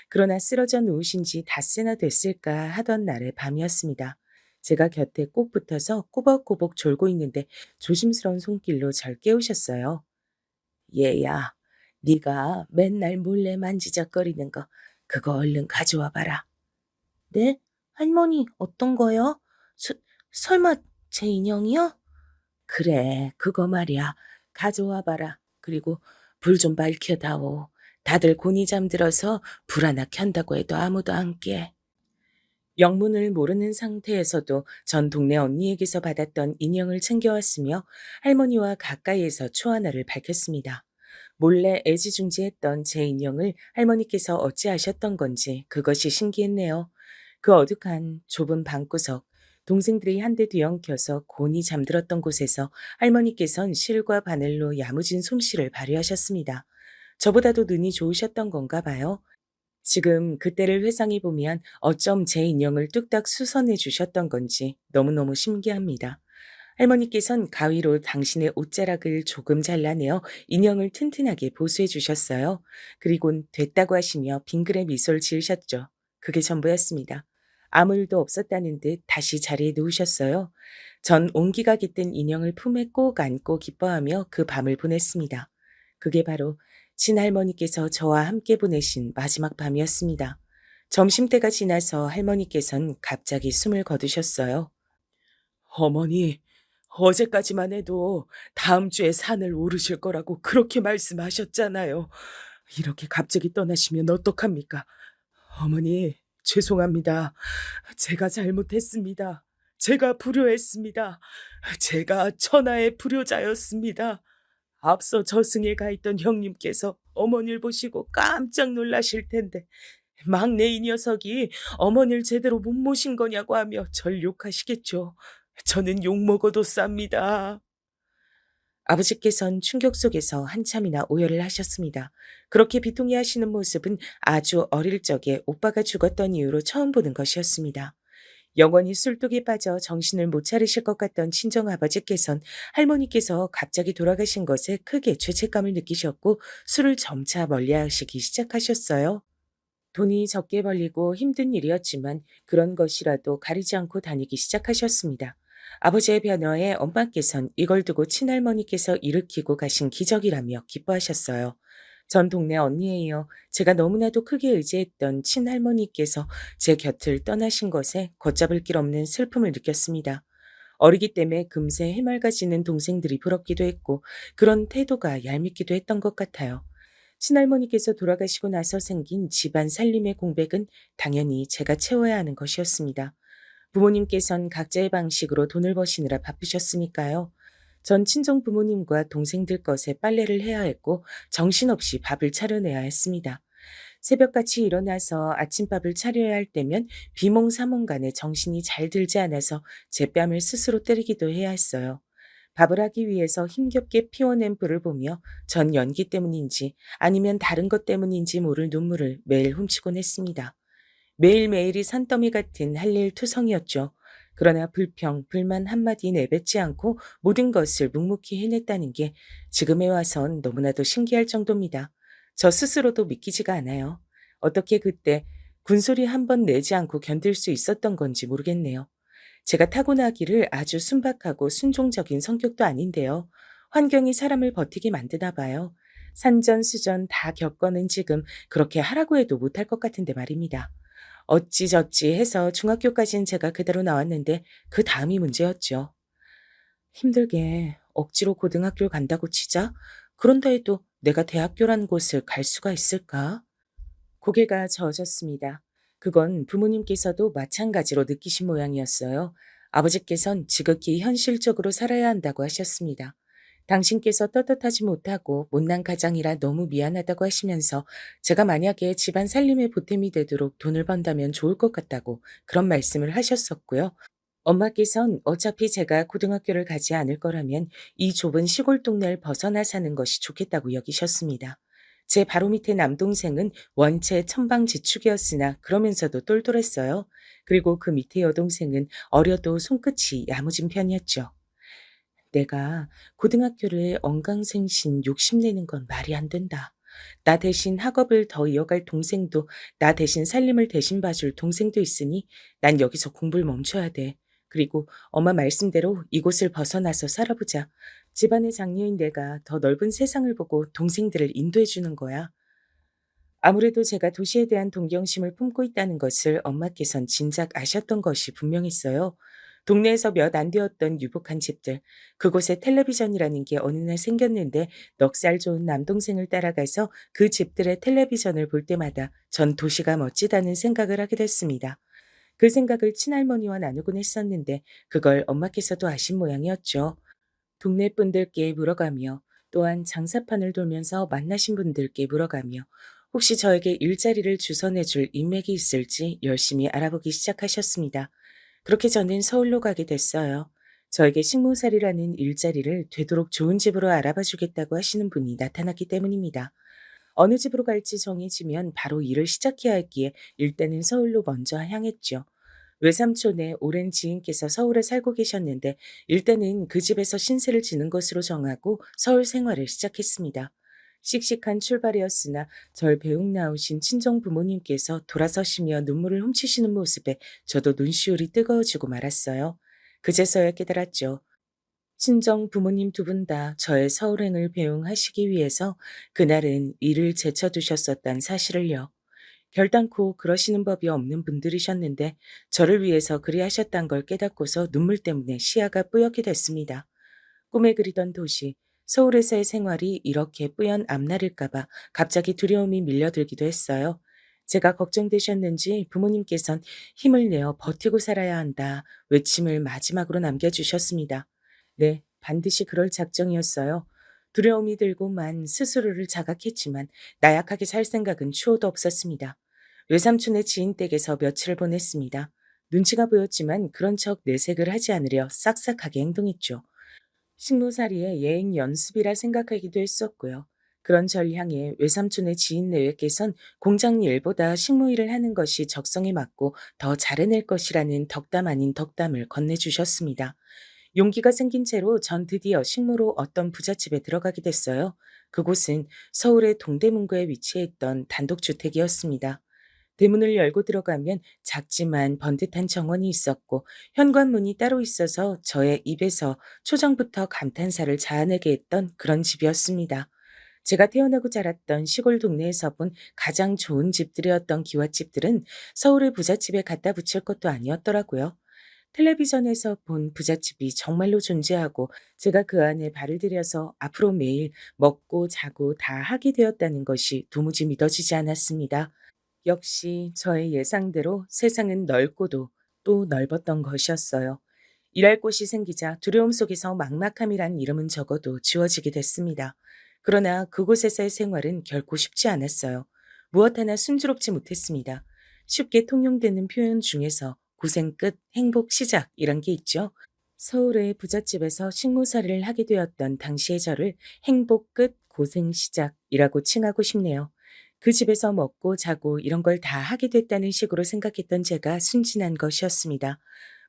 그러나 쓰러져 누우신 지 닷새나 됐을까 하던 날의 밤이었습니다. 제가 곁에 꼭 붙어서 꼬박꼬박 졸고 있는데 조심스러운 손길로 절 깨우셨어요. 얘야, 네가 맨날 몰래 만지작거리는 거 그거 얼른 가져와 봐라. 네? 할머니 어떤 거요? 설마 제 인형이요? 그래, 그거 말이야. 가져와 봐라. 그리고 불 좀 밝혀다오. 다들 곤히 잠들어서 불 하나 켠다고 해도 아무도 안 깨. 영문을 모르는 상태에서도 전 동네 언니에게서 받았던 인형을 챙겨왔으며 할머니와 가까이에서 초 하나를 밝혔습니다. 몰래 애지중지했던 제 인형을 할머니께서 어찌하셨던 건지 그것이 신기했네요. 그 어둑한 좁은 방구석, 동생들이 한데 뒤엉켜서 곤히 잠들었던 곳에서 할머니께선 실과 바늘로 야무진 솜씨를 발휘하셨습니다. 저보다도 눈이 좋으셨던 건가 봐요. 지금 그때를 회상해 보면 어쩜 제 인형을 뚝딱 수선해 주셨던 건지 너무너무 신기합니다. 할머니께선 가위로 당신의 옷자락을 조금 잘라내어 인형을 튼튼하게 보수해 주셨어요. 그리곤 됐다고 하시며 빙그레 미소를 지으셨죠. 그게 전부였습니다. 아무 일도 없었다는 듯 다시 자리에 누우셨어요. 전 온기가 깃든 인형을 품에 꼭 안고 기뻐하며 그 밤을 보냈습니다. 그게 바로 친할머니께서 저와 함께 보내신 마지막 밤이었습니다. 점심때가 지나서 할머니께선 갑자기 숨을 거두셨어요. 어머니, 어제까지만 해도 다음 주에 산을 오르실 거라고 그렇게 말씀하셨잖아요. 이렇게 갑자기 떠나시면 어떡합니까? 어머니, 죄송합니다. 제가 잘못했습니다. 제가 불효했습니다. 제가 천하의 불효자였습니다. 앞서 저승에 가 있던 형님께서 어머니를 보시고 깜짝 놀라실 텐데 막내 이 녀석이 어머니를 제대로 못 모신 거냐고 하며 절 욕하시겠죠. 저는 욕먹어도 쌉니다. 아버지께선 충격 속에서 한참이나 오열을 하셨습니다. 그렇게 비통해 하시는 모습은 아주 어릴 적에 오빠가 죽었던 이후로 처음 보는 것이었습니다. 영원히 술독에 빠져 정신을 못 차리실 것 같던 친정아버지께선 할머니께서 갑자기 돌아가신 것에 크게 죄책감을 느끼셨고 술을 점차 멀리하시기 시작하셨어요. 돈이 적게 벌리고 힘든 일이었지만 그런 것이라도 가리지 않고 다니기 시작하셨습니다. 아버지의 변화에 엄마께선 이걸 두고 친할머니께서 일으키고 가신 기적이라며 기뻐하셨어요. 전 동네 언니에 이어 제가 너무나도 크게 의지했던 친할머니께서 제 곁을 떠나신 것에 걷잡을 길 없는 슬픔을 느꼈습니다. 어리기 때문에 금세 해맑아지는 동생들이 부럽기도 했고 그런 태도가 얄밉기도 했던 것 같아요. 친할머니께서 돌아가시고 나서 생긴 집안 살림의 공백은 당연히 제가 채워야 하는 것이었습니다. 부모님께선 각자의 방식으로 돈을 버시느라 바쁘셨으니까요. 전 친정 부모님과 동생들 것에 빨래를 해야 했고 정신없이 밥을 차려내야 했습니다. 새벽같이 일어나서 아침밥을 차려야 할 때면 비몽사몽간에 정신이 잘 들지 않아서 제 뺨을 스스로 때리기도 해야 했어요. 밥을 하기 위해서 힘겹게 피워낸 불을 보며 전 연기 때문인지 아니면 다른 것 때문인지 모를 눈물을 매일 훔치곤 했습니다. 매일매일이 산더미 같은 할 일 투성이었죠. 그러나 불평, 불만 한마디 내뱉지 않고 모든 것을 묵묵히 해냈다는 게 지금에 와선 너무나도 신기할 정도입니다. 저 스스로도 믿기지가 않아요. 어떻게 그때 군소리 한 번 내지 않고 견딜 수 있었던 건지 모르겠네요. 제가 타고나기를 아주 순박하고 순종적인 성격도 아닌데요. 환경이 사람을 버티게 만드나 봐요. 산전수전 다 겪어낸 지금 그렇게 하라고 해도 못할 것 같은데 말입니다. 어찌저찌 해서 중학교까지는 제가 그대로 나왔는데 그 다음이 문제였죠. 힘들게 억지로 고등학교를 간다고 치자. 그런다 해도 내가 대학교란 곳을 갈 수가 있을까? 고개가 져졌습니다. 그건 부모님께서도 마찬가지로 느끼신 모양이었어요. 아버지께선 지극히 현실적으로 살아야 한다고 하셨습니다. 당신께서 떳떳하지 못하고 못난 가장이라 너무 미안하다고 하시면서 제가 만약에 집안 살림의 보탬이 되도록 돈을 번다면 좋을 것 같다고 그런 말씀을 하셨었고요. 엄마께선 어차피 제가 고등학교를 가지 않을 거라면 이 좁은 시골 동네를 벗어나 사는 것이 좋겠다고 여기셨습니다. 제 바로 밑에 남동생은 원체 천방지축이었으나 그러면서도 똘똘했어요. 그리고 그 밑에 여동생은 어려도 손끝이 야무진 편이었죠. 내가 고등학교를 언강생신 욕심내는 건 말이 안 된다. 나 대신 학업을 더 이어갈 동생도 나 대신 살림을 대신 봐줄 동생도 있으니 난 여기서 공부를 멈춰야 돼. 그리고 엄마 말씀대로 이곳을 벗어나서 살아보자. 집안의 장녀인 내가 더 넓은 세상을 보고 동생들을 인도해 주는 거야. 아무래도 제가 도시에 대한 동경심을 품고 있다는 것을 엄마께선 진작 아셨던 것이 분명했어요. 동네에서 몇 안 되었던 유복한 집들, 그곳에 텔레비전이라는 게 어느 날 생겼는데 넉살 좋은 남동생을 따라가서 그 집들의 텔레비전을 볼 때마다 전 도시가 멋지다는 생각을 하게 됐습니다. 그 생각을 친할머니와 나누곤 했었는데 그걸 엄마께서도 아신 모양이었죠. 동네 분들께 물어가며 또한 장사판을 돌면서 만나신 분들께 물어가며 혹시 저에게 일자리를 주선해 줄 인맥이 있을지 열심히 알아보기 시작하셨습니다. 그렇게 저는 서울로 가게 됐어요. 저에게 식모살이라는 일자리를 되도록 좋은 집으로 알아봐 주겠다고 하시는 분이 나타났기 때문입니다. 어느 집으로 갈지 정해지면 바로 일을 시작해야 했기에 일단은 서울로 먼저 향했죠. 외삼촌의 오랜 지인께서 서울에 살고 계셨는데 일단은 그 집에서 신세를 지는 것으로 정하고 서울 생활을 시작했습니다. 씩씩한 출발이었으나 절 배웅 나오신 친정 부모님께서 돌아서시며 눈물을 훔치시는 모습에 저도 눈시울이 뜨거워지고 말았어요. 그제서야 깨달았죠. 친정 부모님 두 분 다 저의 서울행을 배웅하시기 위해서 그날은 일을 제쳐두셨었단 사실을요. 결단코 그러시는 법이 없는 분들이셨는데 저를 위해서 그리하셨단 걸 깨닫고서 눈물 때문에 시야가 뿌옇게 됐습니다. 꿈에 그리던 도시, 서울에서의 생활이 이렇게 뿌연 앞날일까 봐 갑자기 두려움이 밀려들기도 했어요. 제가 걱정되셨는지 부모님께선 힘을 내어 버티고 살아야 한다 외침을 마지막으로 남겨주셨습니다. 네, 반드시 그럴 작정이었어요. 두려움이 들고만 스스로를 자각했지만 나약하게 살 생각은 추호도 없었습니다. 외삼촌의 지인 댁에서 며칠을 보냈습니다. 눈치가 보였지만 그런 척 내색을 하지 않으려 싹싹하게 행동했죠. 식모살이의 예행 연습이라 생각하기도 했었고요. 그런 절 향해 외삼촌의 지인 내외께선 공장 일보다 식모일을 하는 것이 적성에 맞고 더 잘해낼 것이라는 덕담 아닌 덕담을 건네주셨습니다. 용기가 생긴 채로 전 드디어 식모로 어떤 부잣집에 들어가게 됐어요. 그곳은 서울의 동대문구에 위치해 있던 단독주택이었습니다. 대문을 열고 들어가면 작지만 번듯한 정원이 있었고 현관문이 따로 있어서 저의 입에서 초정부터 감탄사를 자아내게 했던 그런 집이었습니다. 제가 태어나고 자랐던 시골 동네에서 본 가장 좋은 집들이었던 기와집들은 서울의 부잣집에 갖다 붙일 것도 아니었더라고요. 텔레비전에서 본 부잣집이 정말로 존재하고 제가 그 안에 발을 들여서 앞으로 매일 먹고 자고 다 하게 되었다는 것이 도무지 믿어지지 않았습니다. 역시 저의 예상대로 세상은 넓고도 또 넓었던 것이었어요. 일할 곳이 생기자 두려움 속에서 막막함이란 이름은 적어도 지워지게 됐습니다. 그러나 그곳에서의 생활은 결코 쉽지 않았어요. 무엇 하나 순조롭지 못했습니다. 쉽게 통용되는 표현 중에서 고생 끝, 행복 시작 이런 게 있죠. 서울의 부잣집에서 식모살이를 하게 되었던 당시의 저를 행복 끝, 고생 시작이라고 칭하고 싶네요. 그 집에서 먹고 자고 이런 걸 다 하게 됐다는 식으로 생각했던 제가 순진한 것이었습니다.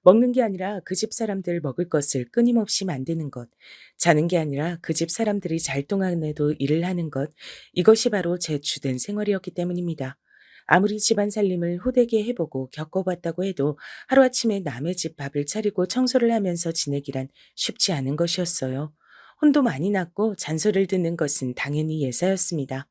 먹는 게 아니라 그 집 사람들 먹을 것을 끊임없이 만드는 것, 자는 게 아니라 그 집 사람들이 잘 동안에도 일을 하는 것, 이것이 바로 제 주된 생활이었기 때문입니다. 아무리 집안 살림을 호되게 해보고 겪어봤다고 해도 하루아침에 남의 집 밥을 차리고 청소를 하면서 지내기란 쉽지 않은 것이었어요. 혼도 많이 났고 잔소리를 듣는 것은 당연히 예사였습니다.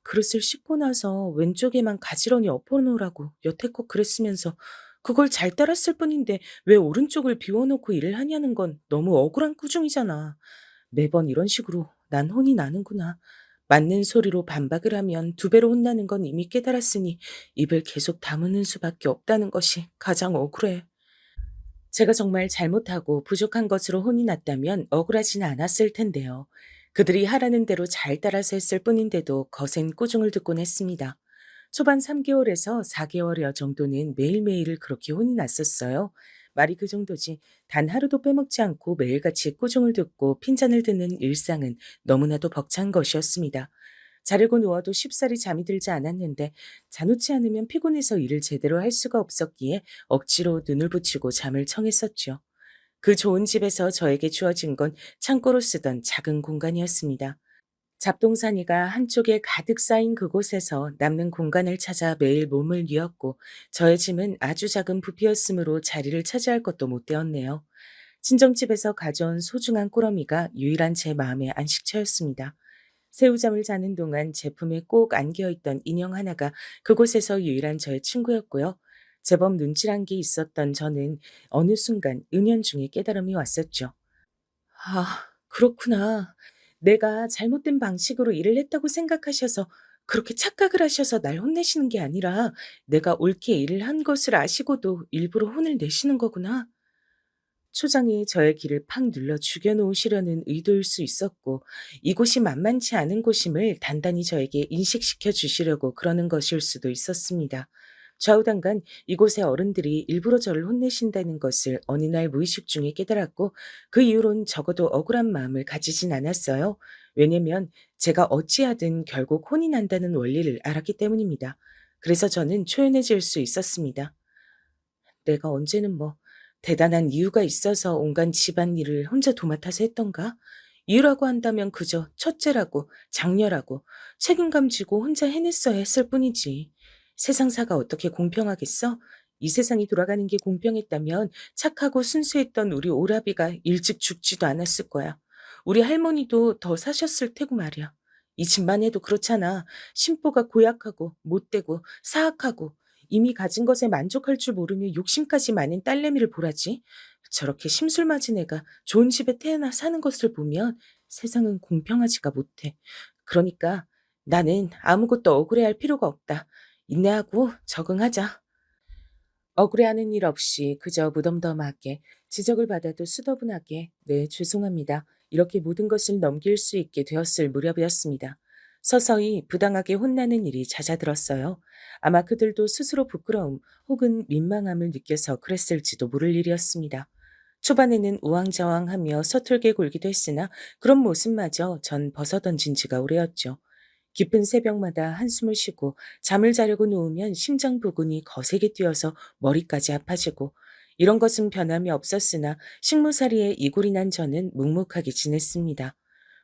그릇을 씻고 나서 왼쪽에만 가지런히 엎어놓으라고 여태껏 그랬으면서 그걸 잘 따랐을 뿐인데 왜 오른쪽을 비워놓고 일을 하냐는 건 너무 억울한 꾸중이잖아. 매번 이런 식으로 난 혼이 나는구나. 맞는 소리로 반박을 하면 두 배로 혼나는 건 이미 깨달았으니 입을 계속 다무는 수밖에 없다는 것이 가장 억울해. 제가 정말 잘못하고 부족한 것으로 혼이 났다면 억울하지는 않았을 텐데요. 그들이 하라는 대로 잘 따라서 했을 뿐인데도 거센 꾸중을 듣곤 했습니다. 초반 3개월에서 4개월여 정도는 매일매일 그렇게 혼이 났었어요. 말이 그 정도지 단 하루도 빼먹지 않고 매일같이 꾸중을 듣고 핀잔을 듣는 일상은 너무나도 벅찬 것이었습니다. 자려고 누워도 쉽사리 잠이 들지 않았는데 자놓지 않으면 피곤해서 일을 제대로 할 수가 없었기에 억지로 눈을 붙이고 잠을 청했었죠. 그 좋은 집에서 저에게 주어진 건 창고로 쓰던 작은 공간이었습니다. 잡동사니가 한쪽에 가득 쌓인 그곳에서 남는 공간을 찾아 매일 몸을 뉘었고 저의 짐은 아주 작은 부피였으므로 자리를 차지할 것도 못 되었네요. 친정집에서 가져온 소중한 꾸러미가 유일한 제 마음의 안식처였습니다. 새우잠을 자는 동안 제품에 꼭 안겨있던 인형 하나가 그곳에서 유일한 저의 친구였고요. 제법 눈치란 게 있었던 저는 어느 순간 은연중에 깨달음이 왔었죠. 아, 그렇구나. 내가 잘못된 방식으로 일을 했다고 생각하셔서 그렇게 착각을 하셔서 날 혼내시는 게 아니라 내가 옳게 일을 한 것을 아시고도 일부러 혼을 내시는 거구나. 초장이 저의 귀를 팍 눌러 죽여놓으시려는 의도일 수 있었고, 이곳이 만만치 않은 곳임을 단단히 저에게 인식시켜 주시려고 그러는 것일 수도 있었습니다. 좌우당간 이곳의 어른들이 일부러 저를 혼내신다는 것을 어느 날 무의식 중에 깨달았고, 그 이후론 적어도 억울한 마음을 가지진 않았어요. 왜냐면 제가 어찌하든 결국 혼이 난다는 원리를 알았기 때문입니다. 그래서 저는 초연해질 수 있었습니다. 내가 언제는 뭐 대단한 이유가 있어서 온갖 집안일을 혼자 도맡아서 했던가? 이유라고 한다면 그저 첫째라고, 장녀라고, 책임감 지고 혼자 해냈어야 했을 뿐이지. 세상사가 어떻게 공평하겠어? 이 세상이 돌아가는 게 공평했다면 착하고 순수했던 우리 오라비가 일찍 죽지도 않았을 거야. 우리 할머니도 더 사셨을 테고 말이야. 이 집만 해도 그렇잖아. 심보가 고약하고 못되고 사악하고 이미 가진 것에 만족할 줄 모르며 욕심까지 많은 딸내미를 보라지. 저렇게 심술맞은 애가 좋은 집에 태어나 사는 것을 보면 세상은 공평하지가 못해. 그러니까 나는 아무것도 억울해할 필요가 없다. 인내하고 적응하자. 억울해하는 일 없이 그저 무덤덤하게 지적을 받아도 수더분하게 네, 죄송합니다. 이렇게 모든 것을 넘길 수 있게 되었을 무렵이었습니다. 서서히 부당하게 혼나는 일이 잦아들었어요. 아마 그들도 스스로 부끄러움 혹은 민망함을 느껴서 그랬을지도 모를 일이었습니다. 초반에는 우왕좌왕하며 서툴게 굴기도 했으나 그런 모습마저 전 벗어던진 지가 오래였죠. 깊은 새벽마다 한숨을 쉬고 잠을 자려고 누우면 심장 부근이 거세게 뛰어서 머리까지 아파지고 이런 것은 변함이 없었으나 식모살이에 이골이 난 저는 묵묵하게 지냈습니다.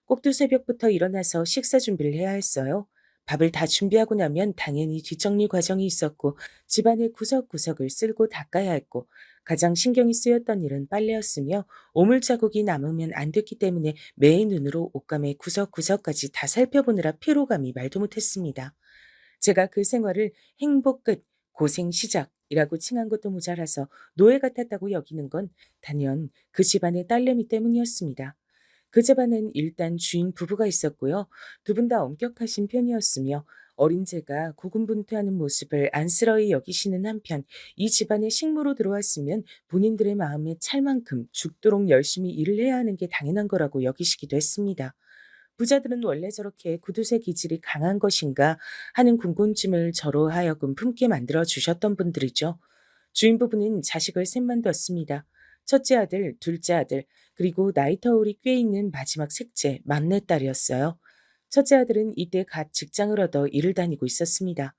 꼭두 새벽부터 일어나서 식사 준비를 해야 했어요. 밥을 다 준비하고 나면 당연히 뒷정리 과정이 있었고 집안의 구석구석을 쓸고 닦아야 했고 가장 신경이 쓰였던 일은 빨래였으며 오물자국이 남으면 안 됐기 때문에 매의 눈으로 옷감의 구석구석까지 다 살펴보느라 피로감이 말도 못했습니다. 제가 그 생활을 행복 끝, 고생 시작이라고 칭한 것도 모자라서 노예 같았다고 여기는 건 단연 그 집안의 딸내미 때문이었습니다. 그 집안은 일단 주인 부부가 있었고요. 두 분 다 엄격하신 편이었으며 어린 제가 고군분투하는 모습을 안쓰러이 여기시는 한편 이 집안에 식모로 들어왔으면 본인들의 마음에 찰 만큼 죽도록 열심히 일을 해야 하는 게 당연한 거라고 여기시기도 했습니다. 부자들은 원래 저렇게 구두쇠 기질이 강한 것인가 하는 궁금증을 저로 하여금 품게 만들어 주셨던 분들이죠. 주인 부부는 자식을 셋만 뒀습니다. 첫째 아들, 둘째 아들, 그리고 나이 터울이 꽤 있는 마지막 셋째, 막내딸이었어요. 첫째 아들은 이때 갓 직장을 얻어 일을 다니고 있었습니다.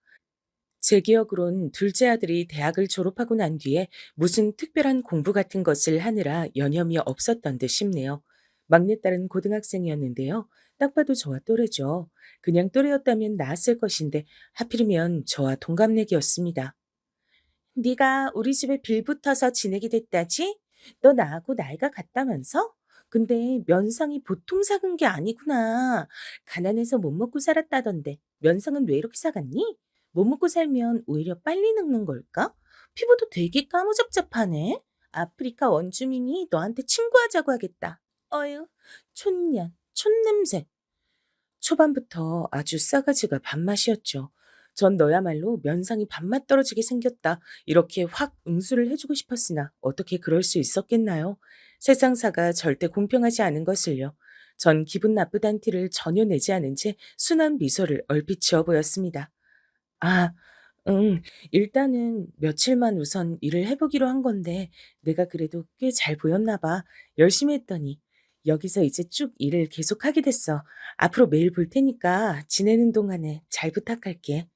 제 기억으론 둘째 아들이 대학을 졸업하고 난 뒤에 무슨 특별한 공부 같은 것을 하느라 여념이 없었던 듯 싶네요. 막내딸은 고등학생이었는데요. 딱 봐도 저와 또래죠. 그냥 또래였다면 나았을 것인데 하필이면 저와 동갑내기였습니다. 네가 우리 집에 빌붙어서 지내게 됐다지? 너 나하고 나이가 같다면서? 근데 면상이 보통 작은 게 아니구나. 가난해서 못 먹고 살았다던데 면상은 왜 이렇게 작았니? 못 먹고 살면 오히려 빨리 늙는 걸까? 피부도 되게 까무잡잡하네. 아프리카 원주민이 너한테 친구하자고 하겠다. 어휴, 촌년, 촌냄새. 초반부터 아주 싸가지가 밥맛이었죠. 전 너야말로 면상이 밥맛 떨어지게 생겼다. 이렇게 확 응수를 해주고 싶었으나 어떻게 그럴 수 있었겠나요? 세상사가 절대 공평하지 않은 것을요. 전 기분 나쁘단 티를 전혀 내지 않은 채 순한 미소를 얼핏 지어 보였습니다. 아, 응. 일단은 며칠만 우선 일을 해보기로 한 건데 내가 그래도 꽤 잘 보였나 봐. 열심히 했더니 여기서 이제 쭉 일을 계속하게 됐어. 앞으로 매일 볼 테니까 지내는 동안에 잘 부탁할게.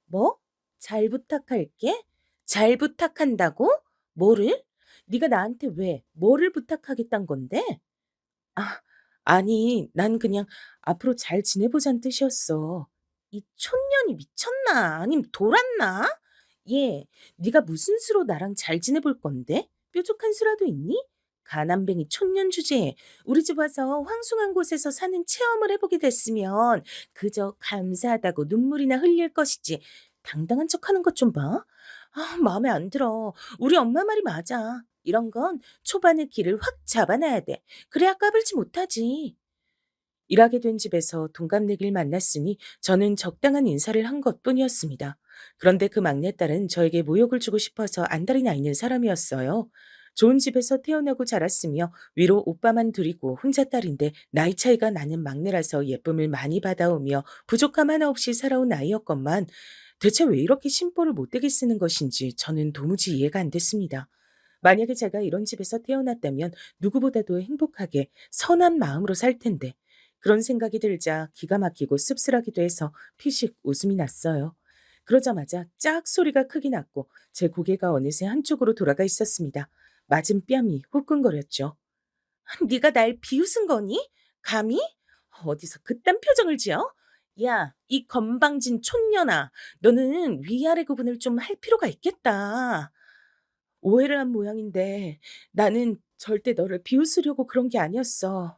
뭐? 잘 부탁할게? 잘 부탁한다고? 뭐를? 네가 나한테 왜 뭐를 부탁하겠단 건데? 아, 아니, 난 그냥 앞으로 잘 지내보자는 뜻이었어. 이 촌년이 미쳤나? 아님 돌았나? 얘, 네가 무슨 수로 나랑 잘 지내볼 건데? 뾰족한 수라도 있니? 가난뱅이 촌년 주제에 우리 집 와서 황송한 곳에서 사는 체험을 해보게 됐으면 그저 감사하다고 눈물이나 흘릴 것이지. 당당한 척하는 것 좀 봐. 아, 마음에 안 들어. 우리 엄마 말이 맞아. 이런 건 초반에 길을 확 잡아놔야 돼. 그래야 까불지 못하지. 일하게 된 집에서 동갑내기를 만났으니 저는 적당한 인사를 한 것뿐이었습니다. 그런데 그 막내딸은 저에게 모욕을 주고 싶어서 안달이 나 있는 사람이었어요. 좋은 집에서 태어나고 자랐으며 위로 오빠만 둘이고 혼자 딸인데 나이 차이가 나는 막내라서 예쁨을 많이 받아오며 부족함 하나 없이 살아온 아이였건만 대체 왜 이렇게 심보를 못되게 쓰는 것인지 저는 도무지 이해가 안 됐습니다. 만약에 제가 이런 집에서 태어났다면 누구보다도 행복하게 선한 마음으로 살 텐데 그런 생각이 들자 기가 막히고 씁쓸하기도 해서 피식 웃음이 났어요. 그러자마자 짝 소리가 크게 났고 제 고개가 어느새 한쪽으로 돌아가 있었습니다. 맞은 뺨이 후끈거렸죠. 네가 날 비웃은 거니? 감히? 어디서 그딴 표정을 지어? 야, 이 건방진 촌년아, 너는 위아래 구분을 좀 할 필요가 있겠다. 오해를 한 모양인데 나는 절대 너를 비웃으려고 그런 게 아니었어.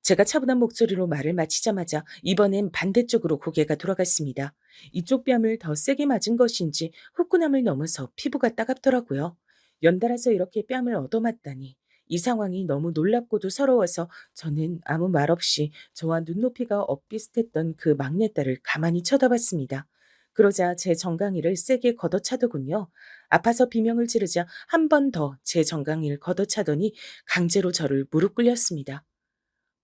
제가 차분한 목소리로 말을 마치자마자 이번엔 반대쪽으로 고개가 돌아갔습니다. 이쪽 뺨을 더 세게 맞은 것인지 후끈함을 넘어서 피부가 따갑더라고요. 연달아서 이렇게 뺨을 얻어맞다니. 이 상황이 너무 놀랍고도 서러워서 저는 아무 말 없이 저와 눈높이가 엇비슷했던 그 막내딸을 가만히 쳐다봤습니다. 그러자 제 정강이를 세게 걷어차더군요. 아파서 비명을 지르자 한 번 더 제 정강이를 걷어차더니 강제로 저를 무릎 꿇렸습니다.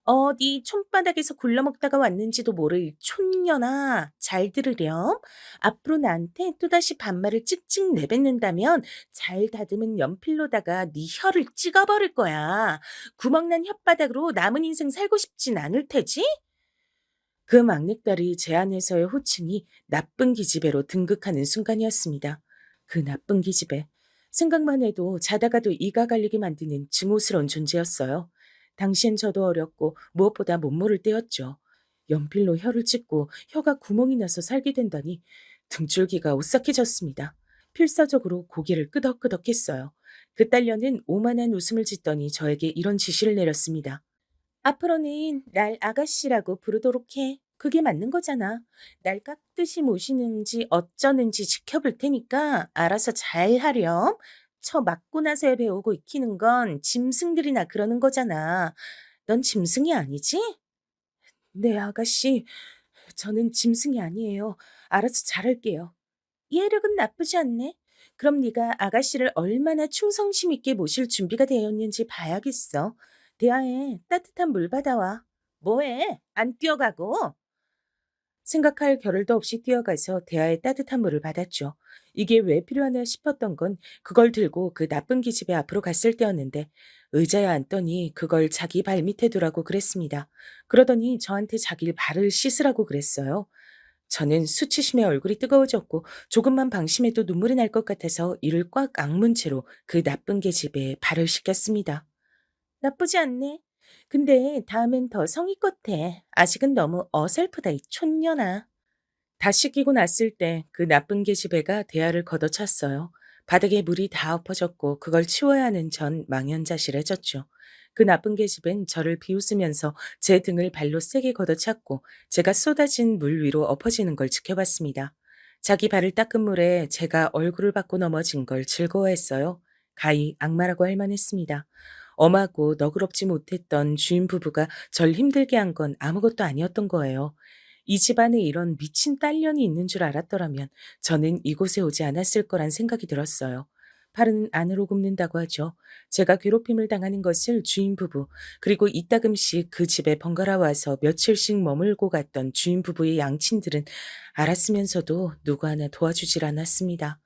어디 촌바닥에서 굴러먹다가 왔는지도 모를 촌년아, 잘 들으렴. 앞으로 나한테 또다시 반말을 찍찍 내뱉는다면 잘 다듬은 연필로다가 네 혀를 찍어버릴 거야. 구멍난 혓바닥으로 남은 인생 살고 싶진 않을 테지? 그 막내딸이 제 안에서의 호칭이 나쁜 기집애로 등극하는 순간이었습니다. 그 나쁜 기집애. 생각만 해도 자다가도 이가 갈리게 만드는 증오스러운 존재였어요. 당시엔 저도 어렸고 무엇보다 못 모를 때였죠. 연필로 혀를 찢고 혀가 구멍이 나서 살게 된다니 등줄기가 오싹해졌습니다. 필사적으로 고개를 끄덕끄덕했어요. 그 딸녀는 오만한 웃음을 짓더니 저에게 이런 지시를 내렸습니다. 앞으로는 날 아가씨라고 부르도록 해. 그게 맞는 거잖아. 날 깍듯이 모시는지 어쩌는지 지켜볼 테니까 알아서 잘 하렴. 쳐 맞고 나서야 배우고 익히는 건 짐승들이나 그러는 거잖아. 넌 짐승이 아니지? 네, 아가씨. 저는 짐승이 아니에요. 알아서 잘할게요. 이해력은 나쁘지 않네. 그럼 네가 아가씨를 얼마나 충성심 있게 모실 준비가 되었는지 봐야겠어. 대야에 따뜻한 물 받아와. 뭐해? 안 뛰어가고? 생각할 겨를도 없이 뛰어가서 대야에 따뜻한 물을 받았죠. 이게 왜 필요하나 싶었던 건 그걸 들고 그 나쁜 기집애 앞으로 갔을 때였는데 의자에 앉더니 그걸 자기 발 밑에 두라고 그랬습니다. 그러더니 저한테 자기 발을 씻으라고 그랬어요. 저는 수치심에 얼굴이 뜨거워졌고 조금만 방심해도 눈물이 날 것 같아서 이를 꽉 악문 채로 그 나쁜 계집애에 발을 씻겼습니다. 나쁘지 않네. 근데 다음엔 더 성의껏 해. 아직은 너무 어설프다 이 촌년아. 다 씻기고 났을 때 그 나쁜 계집애가 대야를 걷어찼어요. 바닥에 물이 다 엎어졌고 그걸 치워야 하는 전 망연자실해졌죠. 그 나쁜 계집애는 저를 비웃으면서 제 등을 발로 세게 걷어찼고 제가 쏟아진 물 위로 엎어지는 걸 지켜봤습니다. 자기 발을 닦은 물에 제가 얼굴을 받고 넘어진 걸 즐거워했어요. 가히 악마라고 할 만했습니다. 엄하고 너그럽지 못했던 주인 부부가 절 힘들게 한 건 아무것도 아니었던 거예요. 이 집안에 이런 미친 딸년이 있는 줄 알았더라면 저는 이곳에 오지 않았을 거란 생각이 들었어요. 팔은 안으로 굽는다고 하죠. 제가 괴롭힘을 당하는 것을 주인 부부, 그리고 이따금씩 그 집에 번갈아 와서 며칠씩 머물고 갔던 주인 부부의 양친들은 알았으면서도 누구 하나 도와주질 않았습니다.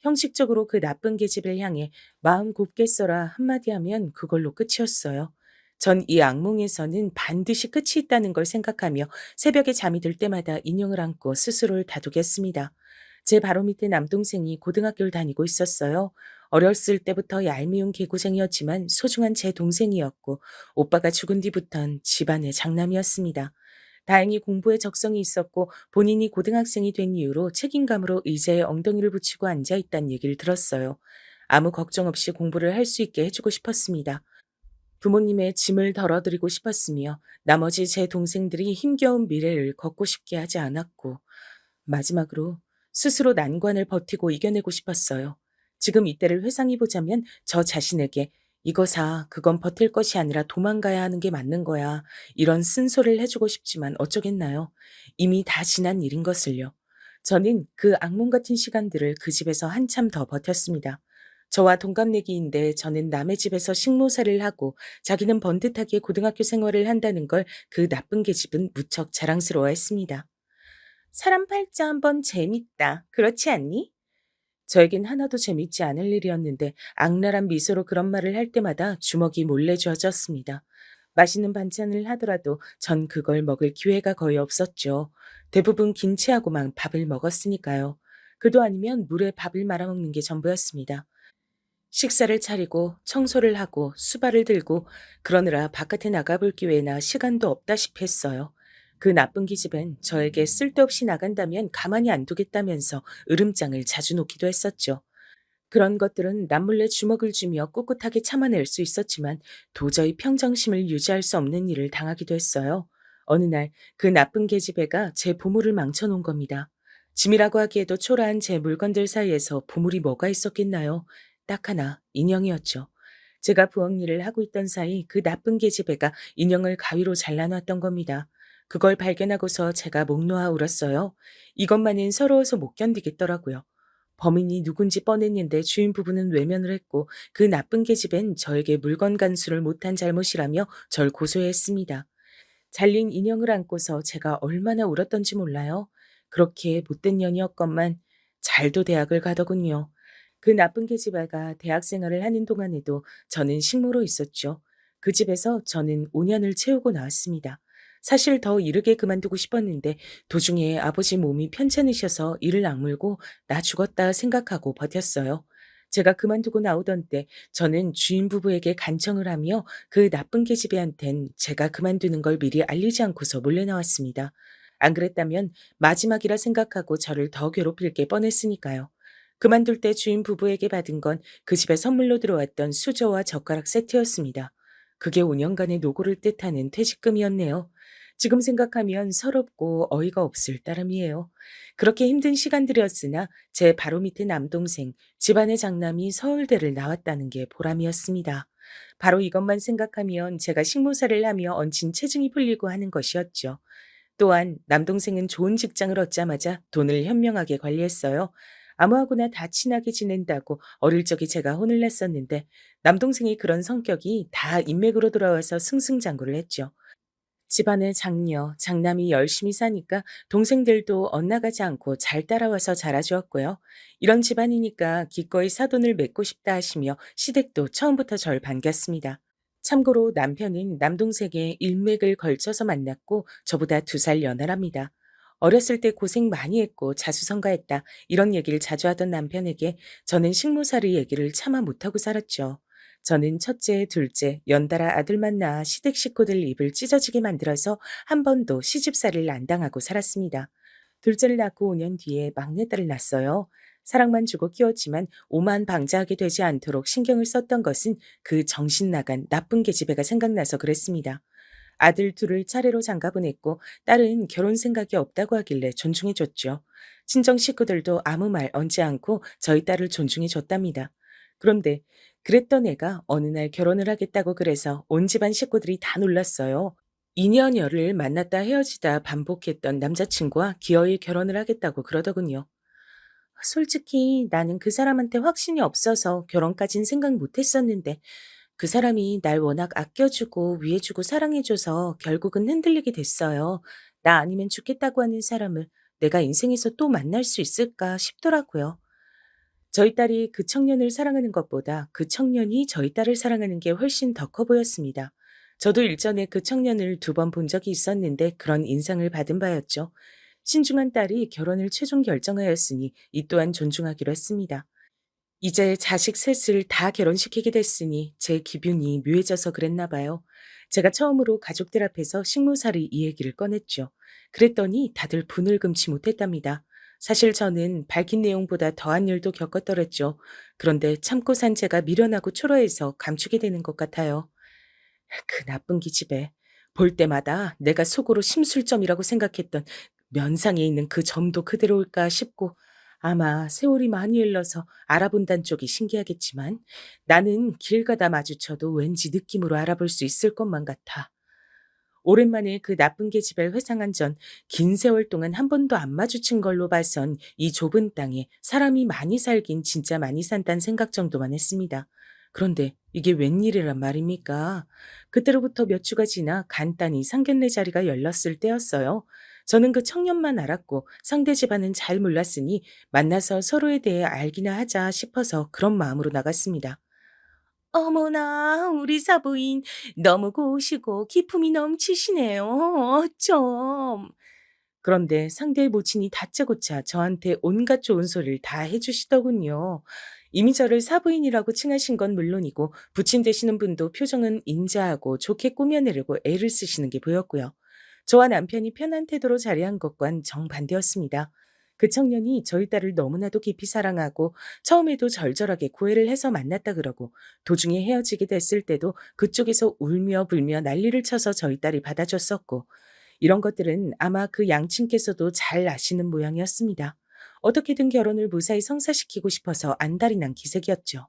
형식적으로 그 나쁜 계집을 향해 마음 곱게 써라 한마디 하면 그걸로 끝이었어요. 전 이 악몽에서는 반드시 끝이 있다는 걸 생각하며 새벽에 잠이 들 때마다 인형을 안고 스스로를 다독였습니다. 제 바로 밑에 남동생이 고등학교를 다니고 있었어요. 어렸을 때부터 얄미운 개구쟁이였지만 소중한 제 동생이었고 오빠가 죽은 뒤부턴 집안의 장남이었습니다. 다행히 공부에 적성이 있었고 본인이 고등학생이 된 이후로 책임감으로 의자에 엉덩이를 붙이고 앉아 있다는 얘기를 들었어요. 아무 걱정 없이 공부를 할 수 있게 해주고 싶었습니다. 부모님의 짐을 덜어드리고 싶었으며 나머지 제 동생들이 힘겨운 미래를 걷고 싶게 하지 않았고 마지막으로 스스로 난관을 버티고 이겨내고 싶었어요. 지금 이때를 회상해 보자면 저 자신에게 이거 그건 버틸 것이 아니라 도망가야 하는 게 맞는 거야. 이런 쓴소리를 해주고 싶지만 어쩌겠나요. 이미 다 지난 일인 것을요. 저는 그 악몽 같은 시간들을 그 집에서 한참 더 버텼습니다. 저와 동갑내기인데 저는 남의 집에서 식모살이를 하고 자기는 번듯하게 고등학교 생활을 한다는 걸 그 나쁜 계집은 무척 자랑스러워했습니다. 사람 팔자 한번 재밌다. 그렇지 않니? 저에겐 하나도 재밌지 않을 일이었는데 악랄한 미소로 그런 말을 할 때마다 주먹이 몰래 쥐어졌습니다. 맛있는 반찬을 하더라도 전 그걸 먹을 기회가 거의 없었죠. 대부분 김치하고만 밥을 먹었으니까요. 그도 아니면 물에 밥을 말아먹는 게 전부였습니다. 식사를 차리고 청소를 하고 수발을 들고 그러느라 바깥에 나가볼 기회나 시간도 없다시피 했어요. 그 나쁜 기집엔 저에게 쓸데없이 나간다면 가만히 안 두겠다면서 으름장을 자주 놓기도 했었죠. 그런 것들은 남몰래 주먹을 쥐며 꿋꿋하게 참아낼 수 있었지만 도저히 평정심을 유지할 수 없는 일을 당하기도 했어요. 어느 날 그 나쁜 계집애가 제 보물을 망쳐놓은 겁니다. 짐이라고 하기에도 초라한 제 물건들 사이에서 보물이 뭐가 있었겠나요? 딱 하나, 인형이었죠. 제가 부엌 일을 하고 있던 사이 그 나쁜 계집애가 인형을 가위로 잘라놨던 겁니다. 그걸 발견하고서 제가 목 놓아 울었어요. 이것만은 서러워서 못 견디겠더라고요. 범인이 누군지 뻔했는데 주인 부부는 외면을 했고 그 나쁜 계집엔 저에게 물건 간수를 못한 잘못이라며 절 고소했습니다. 잘린 인형을 안고서 제가 얼마나 울었던지 몰라요. 그렇게 못된 년이었건만 잘도 대학을 가더군요. 그 나쁜 계집애가 대학 생활을 하는 동안에도 저는 식모로 있었죠. 그 집에서 저는 5년을 채우고 나왔습니다. 사실 더 이르게 그만두고 싶었는데 도중에 아버지 몸이 편찮으셔서 이를 악물고 나 죽었다 생각하고 버텼어요. 제가 그만두고 나오던 때 저는 주인 부부에게 간청을 하며 그 나쁜 계집애한텐 제가 그만두는 걸 미리 알리지 않고서 몰래 나왔습니다. 안 그랬다면 마지막이라 생각하고 저를 더 괴롭힐 게 뻔했으니까요. 그만둘 때 주인 부부에게 받은 건 그 집에 선물로 들어왔던 수저와 젓가락 세트였습니다. 그게 5년간의 노고를 뜻하는 퇴직금이었네요. 지금 생각하면 서럽고 어이가 없을 따름이에요. 그렇게 힘든 시간들이었으나 제 바로 밑에 남동생, 집안의 장남이 서울대를 나왔다는 게 보람이었습니다. 바로 이것만 생각하면 제가 식모살이를 하며 얹힌 체중이 풀리고 하는 것이었죠. 또한 남동생은 좋은 직장을 얻자마자 돈을 현명하게 관리했어요. 아무하고나 다 친하게 지낸다고 어릴 적에 제가 혼을 냈었는데 남동생이 그런 성격이 다 인맥으로 돌아와서 승승장구를 했죠. 집안의 장녀, 장남이 열심히 사니까 동생들도 엇나가지 않고 잘 따라와서 자라주었고요. 이런 집안이니까 기꺼이 사돈을 맺고 싶다 하시며 시댁도 처음부터 절 반겼습니다. 참고로 남편은 남동생의 일맥을 걸쳐서 만났고 저보다 2살 연하랍니다. 어렸을 때 고생 많이 했고 자수성가했다 이런 얘기를 자주 하던 남편에게 저는 식모살이 얘기를 차마 못하고 살았죠. 저는 첫째, 둘째, 연달아 아들만 낳아 시댁 식구들 입을 찢어지게 만들어서 한 번도 시집살이를 안 당하고 살았습니다. 둘째를 낳고 5년 뒤에 막내딸을 낳았어요. 사랑만 주고 키웠지만 오만 방자하게 되지 않도록 신경을 썼던 것은 그 정신 나간 나쁜 계집애가 생각나서 그랬습니다. 아들 둘을 차례로 장가보냈고 딸은 결혼 생각이 없다고 하길래 존중해줬죠. 친정 식구들도 아무 말 얹지 않고 저희 딸을 존중해줬답니다. 그런데 그랬던 애가 어느 날 결혼을 하겠다고 그래서 온 집안 식구들이 다 놀랐어요. 2년여를 만났다 헤어지다 반복했던 남자친구와 기어이 결혼을 하겠다고 그러더군요. 솔직히 나는 그 사람한테 확신이 없어서 결혼까진 생각 못 했었는데 그 사람이 날 워낙 아껴주고 위해주고 사랑해줘서 결국은 흔들리게 됐어요. 나 아니면 죽겠다고 하는 사람을 내가 인생에서 또 만날 수 있을까 싶더라고요. 저희 딸이 그 청년을 사랑하는 것보다 그 청년이 저희 딸을 사랑하는 게 훨씬 더 커 보였습니다. 저도 일전에 그 청년을 2번 본 적이 있었는데 그런 인상을 받은 바였죠. 신중한 딸이 결혼을 최종 결정하였으니 이 또한 존중하기로 했습니다. 이제 자식 셋을 다 결혼시키게 됐으니 제 기분이 묘해져서 그랬나 봐요. 제가 처음으로 가족들 앞에서 식모살이 이 얘기를 꺼냈죠. 그랬더니 다들 분을 금치 못했답니다. 사실 저는 밝힌 내용보다 더한 일도 겪었더랬죠. 그런데 참고 산 제가 미련하고 초라해서 감추게 되는 것 같아요. 그 나쁜 기집애. 볼 때마다 내가 속으로 심술점이라고 생각했던 면상에 있는 그 점도 그대로일까 싶고 아마 세월이 많이 흘러서 알아본다는 쪽이 신기하겠지만 나는 길 가다 마주쳐도 왠지 느낌으로 알아볼 수 있을 것만 같아. 오랜만에 그 나쁜 계집애를 회상한 전 긴 세월 동안 한 번도 안 마주친 걸로 봐선 이 좁은 땅에 사람이 많이 살긴 진짜 많이 산다는 생각 정도만 했습니다. 그런데 이게 웬일이란 말입니까? 그때로부터 몇 주가 지나 간단히 상견례 자리가 열렸을 때였어요. 저는 그 청년만 알았고 상대 집안은 잘 몰랐으니 만나서 서로에 대해 알기나 하자 싶어서 그런 마음으로 나갔습니다. 어머나, 우리 사부인 너무 고우시고 기품이 넘치시네요. 어쩜. 그런데 상대의 모친이 다짜고짜 저한테 온갖 좋은 소리를 다 해주시더군요. 이미 저를 사부인이라고 칭하신 건 물론이고 부친 되시는 분도 표정은 인자하고 좋게 꾸며내려고 애를 쓰시는 게 보였고요. 저와 남편이 편한 태도로 자리한 것과는 정반대였습니다. 그 청년이 저희 딸을 너무나도 깊이 사랑하고 처음에도 절절하게 구애를 해서 만났다 그러고 도중에 헤어지게 됐을 때도 그쪽에서 울며 불며 난리를 쳐서 저희 딸이 받아줬었고 이런 것들은 아마 그 양친께서도 잘 아시는 모양이었습니다. 어떻게든 결혼을 무사히 성사시키고 싶어서 안달이 난 기색이었죠.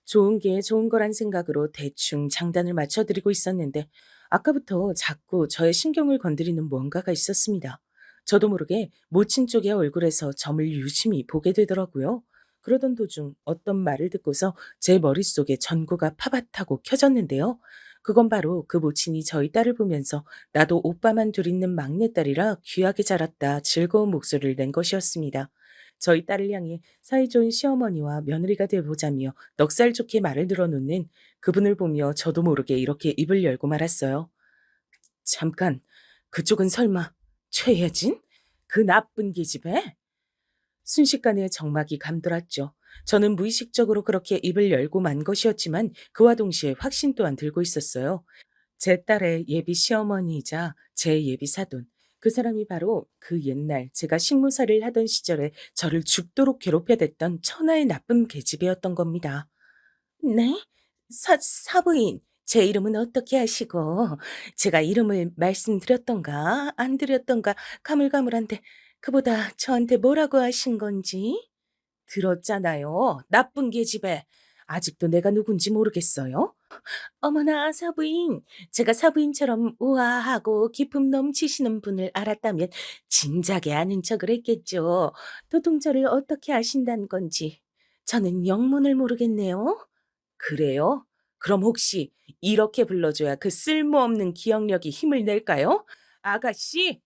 좋은 게 좋은 거란 생각으로 대충 장단을 맞춰드리고 있었는데 아까부터 자꾸 저의 신경을 건드리는 뭔가가 있었습니다. 저도 모르게 모친 쪽의 얼굴에서 점을 유심히 보게 되더라고요. 그러던 도중 어떤 말을 듣고서 제 머릿속에 전구가 파밭하고 켜졌는데요. 그건 바로 그 모친이 저희 딸을 보면서 나도 오빠만 둘 있는 막내딸이라 귀하게 자랐다 즐거운 목소리를 낸 것이었습니다. 저희 딸을 향해 사이좋은 시어머니와 며느리가 되어보자며 넉살 좋게 말을 늘어놓는 그분을 보며 저도 모르게 이렇게 입을 열고 말았어요. 잠깐, 그쪽은 설마 최혜진? 그 나쁜 기집애? 순식간에 정막이 감돌았죠. 저는 무의식적으로 그렇게 입을 열고 만 것이었지만 그와 동시에 확신 또한 들고 있었어요. 제 딸의 예비 시어머니이자 제 예비 사돈. 그 사람이 바로 그 옛날 제가 식무살이를 하던 시절에 저를 죽도록 괴롭혀댔던 천하의 나쁜 계집애였던 겁니다. 네? 사부인, 제 이름은 어떻게 아시고, 제가 이름을 말씀드렸던가, 안 드렸던가, 가물가물한데, 그보다 저한테 뭐라고 하신 건지? 들었잖아요. 나쁜 계집애. 아직도 내가 누군지 모르겠어요? 어머나, 사부인. 제가 사부인처럼 우아하고 기품 넘치시는 분을 알았다면 진작에 아는 척을 했겠죠. 도통 저를 어떻게 아신다는 건지. 저는 영문을 모르겠네요. 그래요? 그럼 혹시 이렇게 불러줘야 그 쓸모없는 기억력이 힘을 낼까요? 아가씨?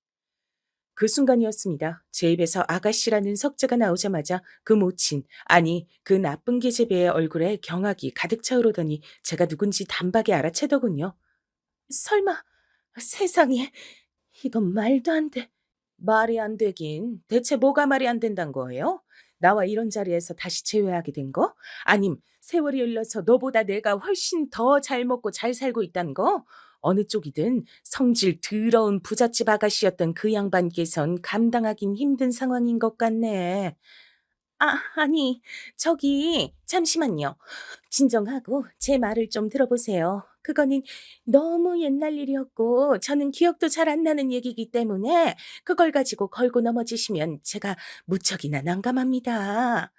그 순간이었습니다. 제 입에서 아가씨라는 석자가 나오자마자 그 모친, 아니 그 나쁜 계집애의 얼굴에 경악이 가득 차오르더니 제가 누군지 단박에 알아채더군요. 설마 세상에 이건 말도 안 돼. 말이 안 되긴 대체 뭐가 말이 안 된단 거예요? 나와 이런 자리에서 다시 재회하게 된 거? 아님 세월이 흘러서 너보다 내가 훨씬 더 잘 먹고 잘 살고 있다는 거? 어느 쪽이든 성질 더러운 부잣집 아가씨였던 그 양반께선 감당하긴 힘든 상황인 것 같네. 아니, 저기, 잠시만요. 진정하고 제 말을 좀 들어보세요. 그거는 너무 옛날 일이었고, 저는 기억도 잘 안 나는 얘기이기 때문에 그걸 가지고 걸고 넘어지시면 제가 무척이나 난감합니다.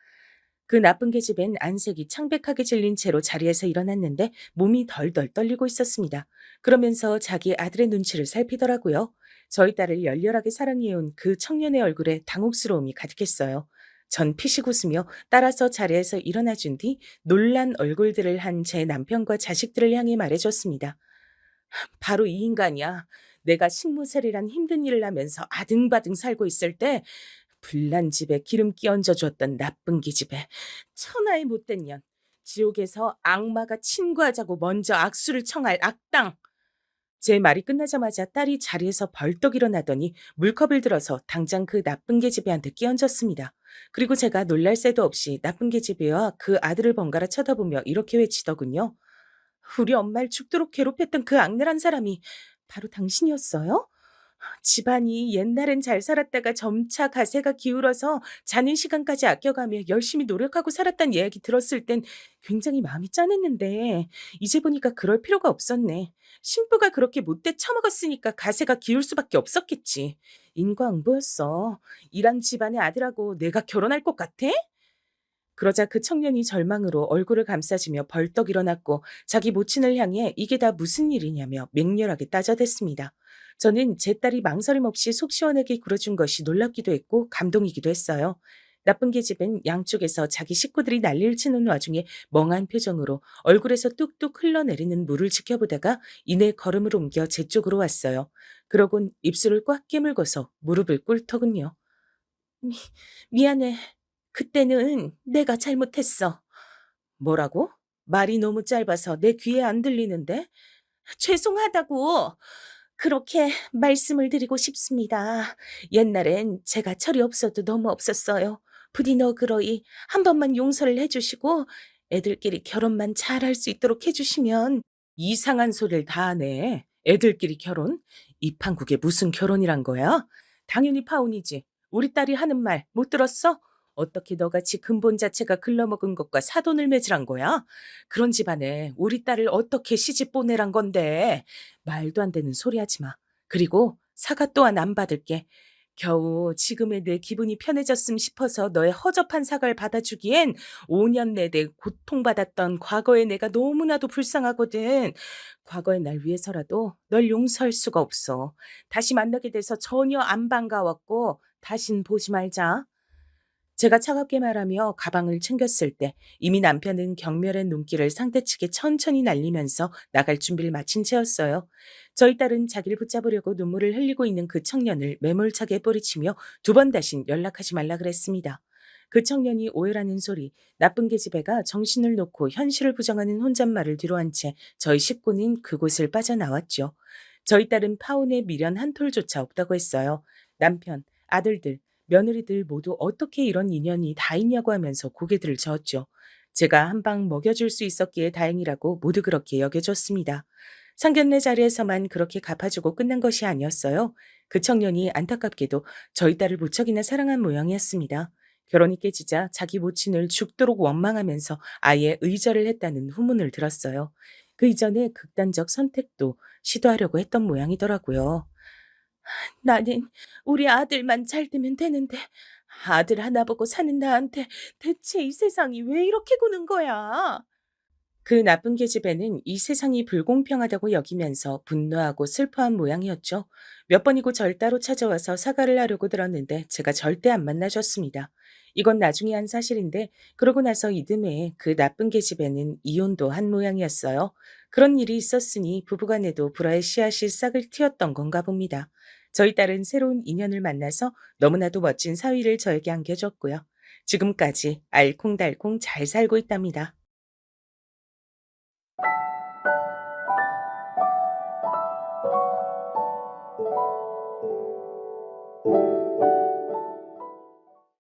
그 나쁜 계집엔 안색이 창백하게 질린 채로 자리에서 일어났는데 몸이 덜덜 떨리고 있었습니다. 그러면서 자기 아들의 눈치를 살피더라고요. 저희 딸을 열렬하게 사랑해온 그 청년의 얼굴에 당혹스러움이 가득했어요. 전 피식 웃으며 따라서 자리에서 일어나 준 뒤 놀란 얼굴들을 한 제 남편과 자식들을 향해 말해줬습니다. 바로 이 인간이야. 내가 식모살이란 힘든 일을 하면서 아등바등 살고 있을 때 불난 집에 기름기 얹어주었던 나쁜 기집애. 천하의 못된 년. 지옥에서 악마가 친구하자고 먼저 악수를 청할 악당. 제 말이 끝나자마자 딸이 자리에서 벌떡 일어나더니 물컵을 들어서 당장 그 나쁜 계집애한테 끼얹었습니다. 그리고 제가 놀랄 새도 없이 나쁜 계집애와 그 아들을 번갈아 쳐다보며 이렇게 외치더군요. 우리 엄마를 죽도록 괴롭혔던 그 악랄한 사람이 바로 당신이었어요? 집안이 옛날엔 잘 살았다가 점차 가세가 기울어서 자는 시간까지 아껴가며 열심히 노력하고 살았단 이야기 들었을 땐 굉장히 마음이 짠했는데 이제 보니까 그럴 필요가 없었네. 신부가 그렇게 못돼 처먹었으니까 가세가 기울 수밖에 없었겠지. 인과응보였어. 이런 집안의 아들하고 내가 결혼할 것 같아? 그러자 그 청년이 절망으로 얼굴을 감싸주며 벌떡 일어났고 자기 모친을 향해 이게 다 무슨 일이냐며 맹렬하게 따져댔습니다. 저는 제 딸이 망설임 없이 속 시원하게 굴어준 것이 놀랍기도 했고 감동이기도 했어요. 나쁜 계집은 양쪽에서 자기 식구들이 난리를 치는 와중에 멍한 표정으로 얼굴에서 뚝뚝 흘러내리는 물을 지켜보다가 이내 걸음을 옮겨 제 쪽으로 왔어요. 그러곤 입술을 꽉 깨물고서 무릎을 꿇더군요. 미, 미안해. 그때는 내가 잘못했어. 뭐라고? 말이 너무 짧아서 내 귀에 안 들리는데? 죄송하다고. 그렇게 말씀을 드리고 싶습니다. 옛날엔 제가 철이 없어도 너무 없었어요. 부디 너그러이 한 번만 용서를 해주시고 애들끼리 결혼만 잘할 수 있도록 해주시면. 이상한 소리를 다 하네. 애들끼리 결혼? 이 판국에 무슨 결혼이란 거야? 당연히 파혼이지. 우리 딸이 하는 말 못 들었어? 어떻게 너같이 근본 자체가 글러먹은 것과 사돈을 맺으란 거야? 그런 집안에 우리 딸을 어떻게 시집 보내란 건데? 말도 안 되는 소리 하지 마. 그리고 사과 또한 안 받을게. 겨우 지금의 내 기분이 편해졌음 싶어서 너의 허접한 사과를 받아주기엔 5년 내내 고통받았던 과거의 내가 너무나도 불쌍하거든. 과거의 날 위해서라도 널 용서할 수가 없어. 다시 만나게 돼서 전혀 안 반가웠고 다신 보지 말자. 제가 차갑게 말하며 가방을 챙겼을 때 이미 남편은 경멸의 눈길을 상대측에 천천히 날리면서 나갈 준비를 마친 채였어요. 저희 딸은 자기를 붙잡으려고 눈물을 흘리고 있는 그 청년을 매몰차게 뿌리치며 두 번 다신 연락하지 말라 그랬습니다. 그 청년이 오해라는 소리, 나쁜 계집애가 정신을 놓고 현실을 부정하는 혼잣말을 뒤로한 채 저희 식구는 그곳을 빠져나왔죠. 저희 딸은 파혼에 미련 한 톨조차 없다고 했어요. 남편, 아들들, 며느리들 모두 어떻게 이런 인연이 다 있냐고 하면서 고개들을 저었죠. 제가 한 방 먹여줄 수 있었기에 다행이라고 모두 그렇게 여겨줬습니다. 상견례 자리에서만 그렇게 갚아주고 끝난 것이 아니었어요. 그 청년이 안타깝게도 저희 딸을 무척이나 사랑한 모양이었습니다. 결혼이 깨지자 자기 모친을 죽도록 원망하면서 아예 의절을 했다는 후문을 들었어요. 그 이전에 극단적 선택도 시도하려고 했던 모양이더라고요. 나는 우리 아들만 잘 되면 되는데 아들 하나 보고 사는 나한테 대체 이 세상이 왜 이렇게 구는 거야? 그 나쁜 계집애는 이 세상이 불공평하다고 여기면서 분노하고 슬퍼한 모양이었죠. 몇 번이고 절 따로 찾아와서 사과를 하려고 들었는데 제가 절대 안 만나줬습니다. 이건 나중에 한 사실인데 그러고 나서 이듬해 그 나쁜 계집애는 이혼도 한 모양이었어요. 그런 일이 있었으니 부부간에도 불화의 씨앗이 싹을 틔웠던 건가 봅니다. 저희 딸은 새로운 인연을 만나서 너무나도 멋진 사위를 저에게 안겨줬고요. 지금까지 알콩달콩 잘 살고 있답니다.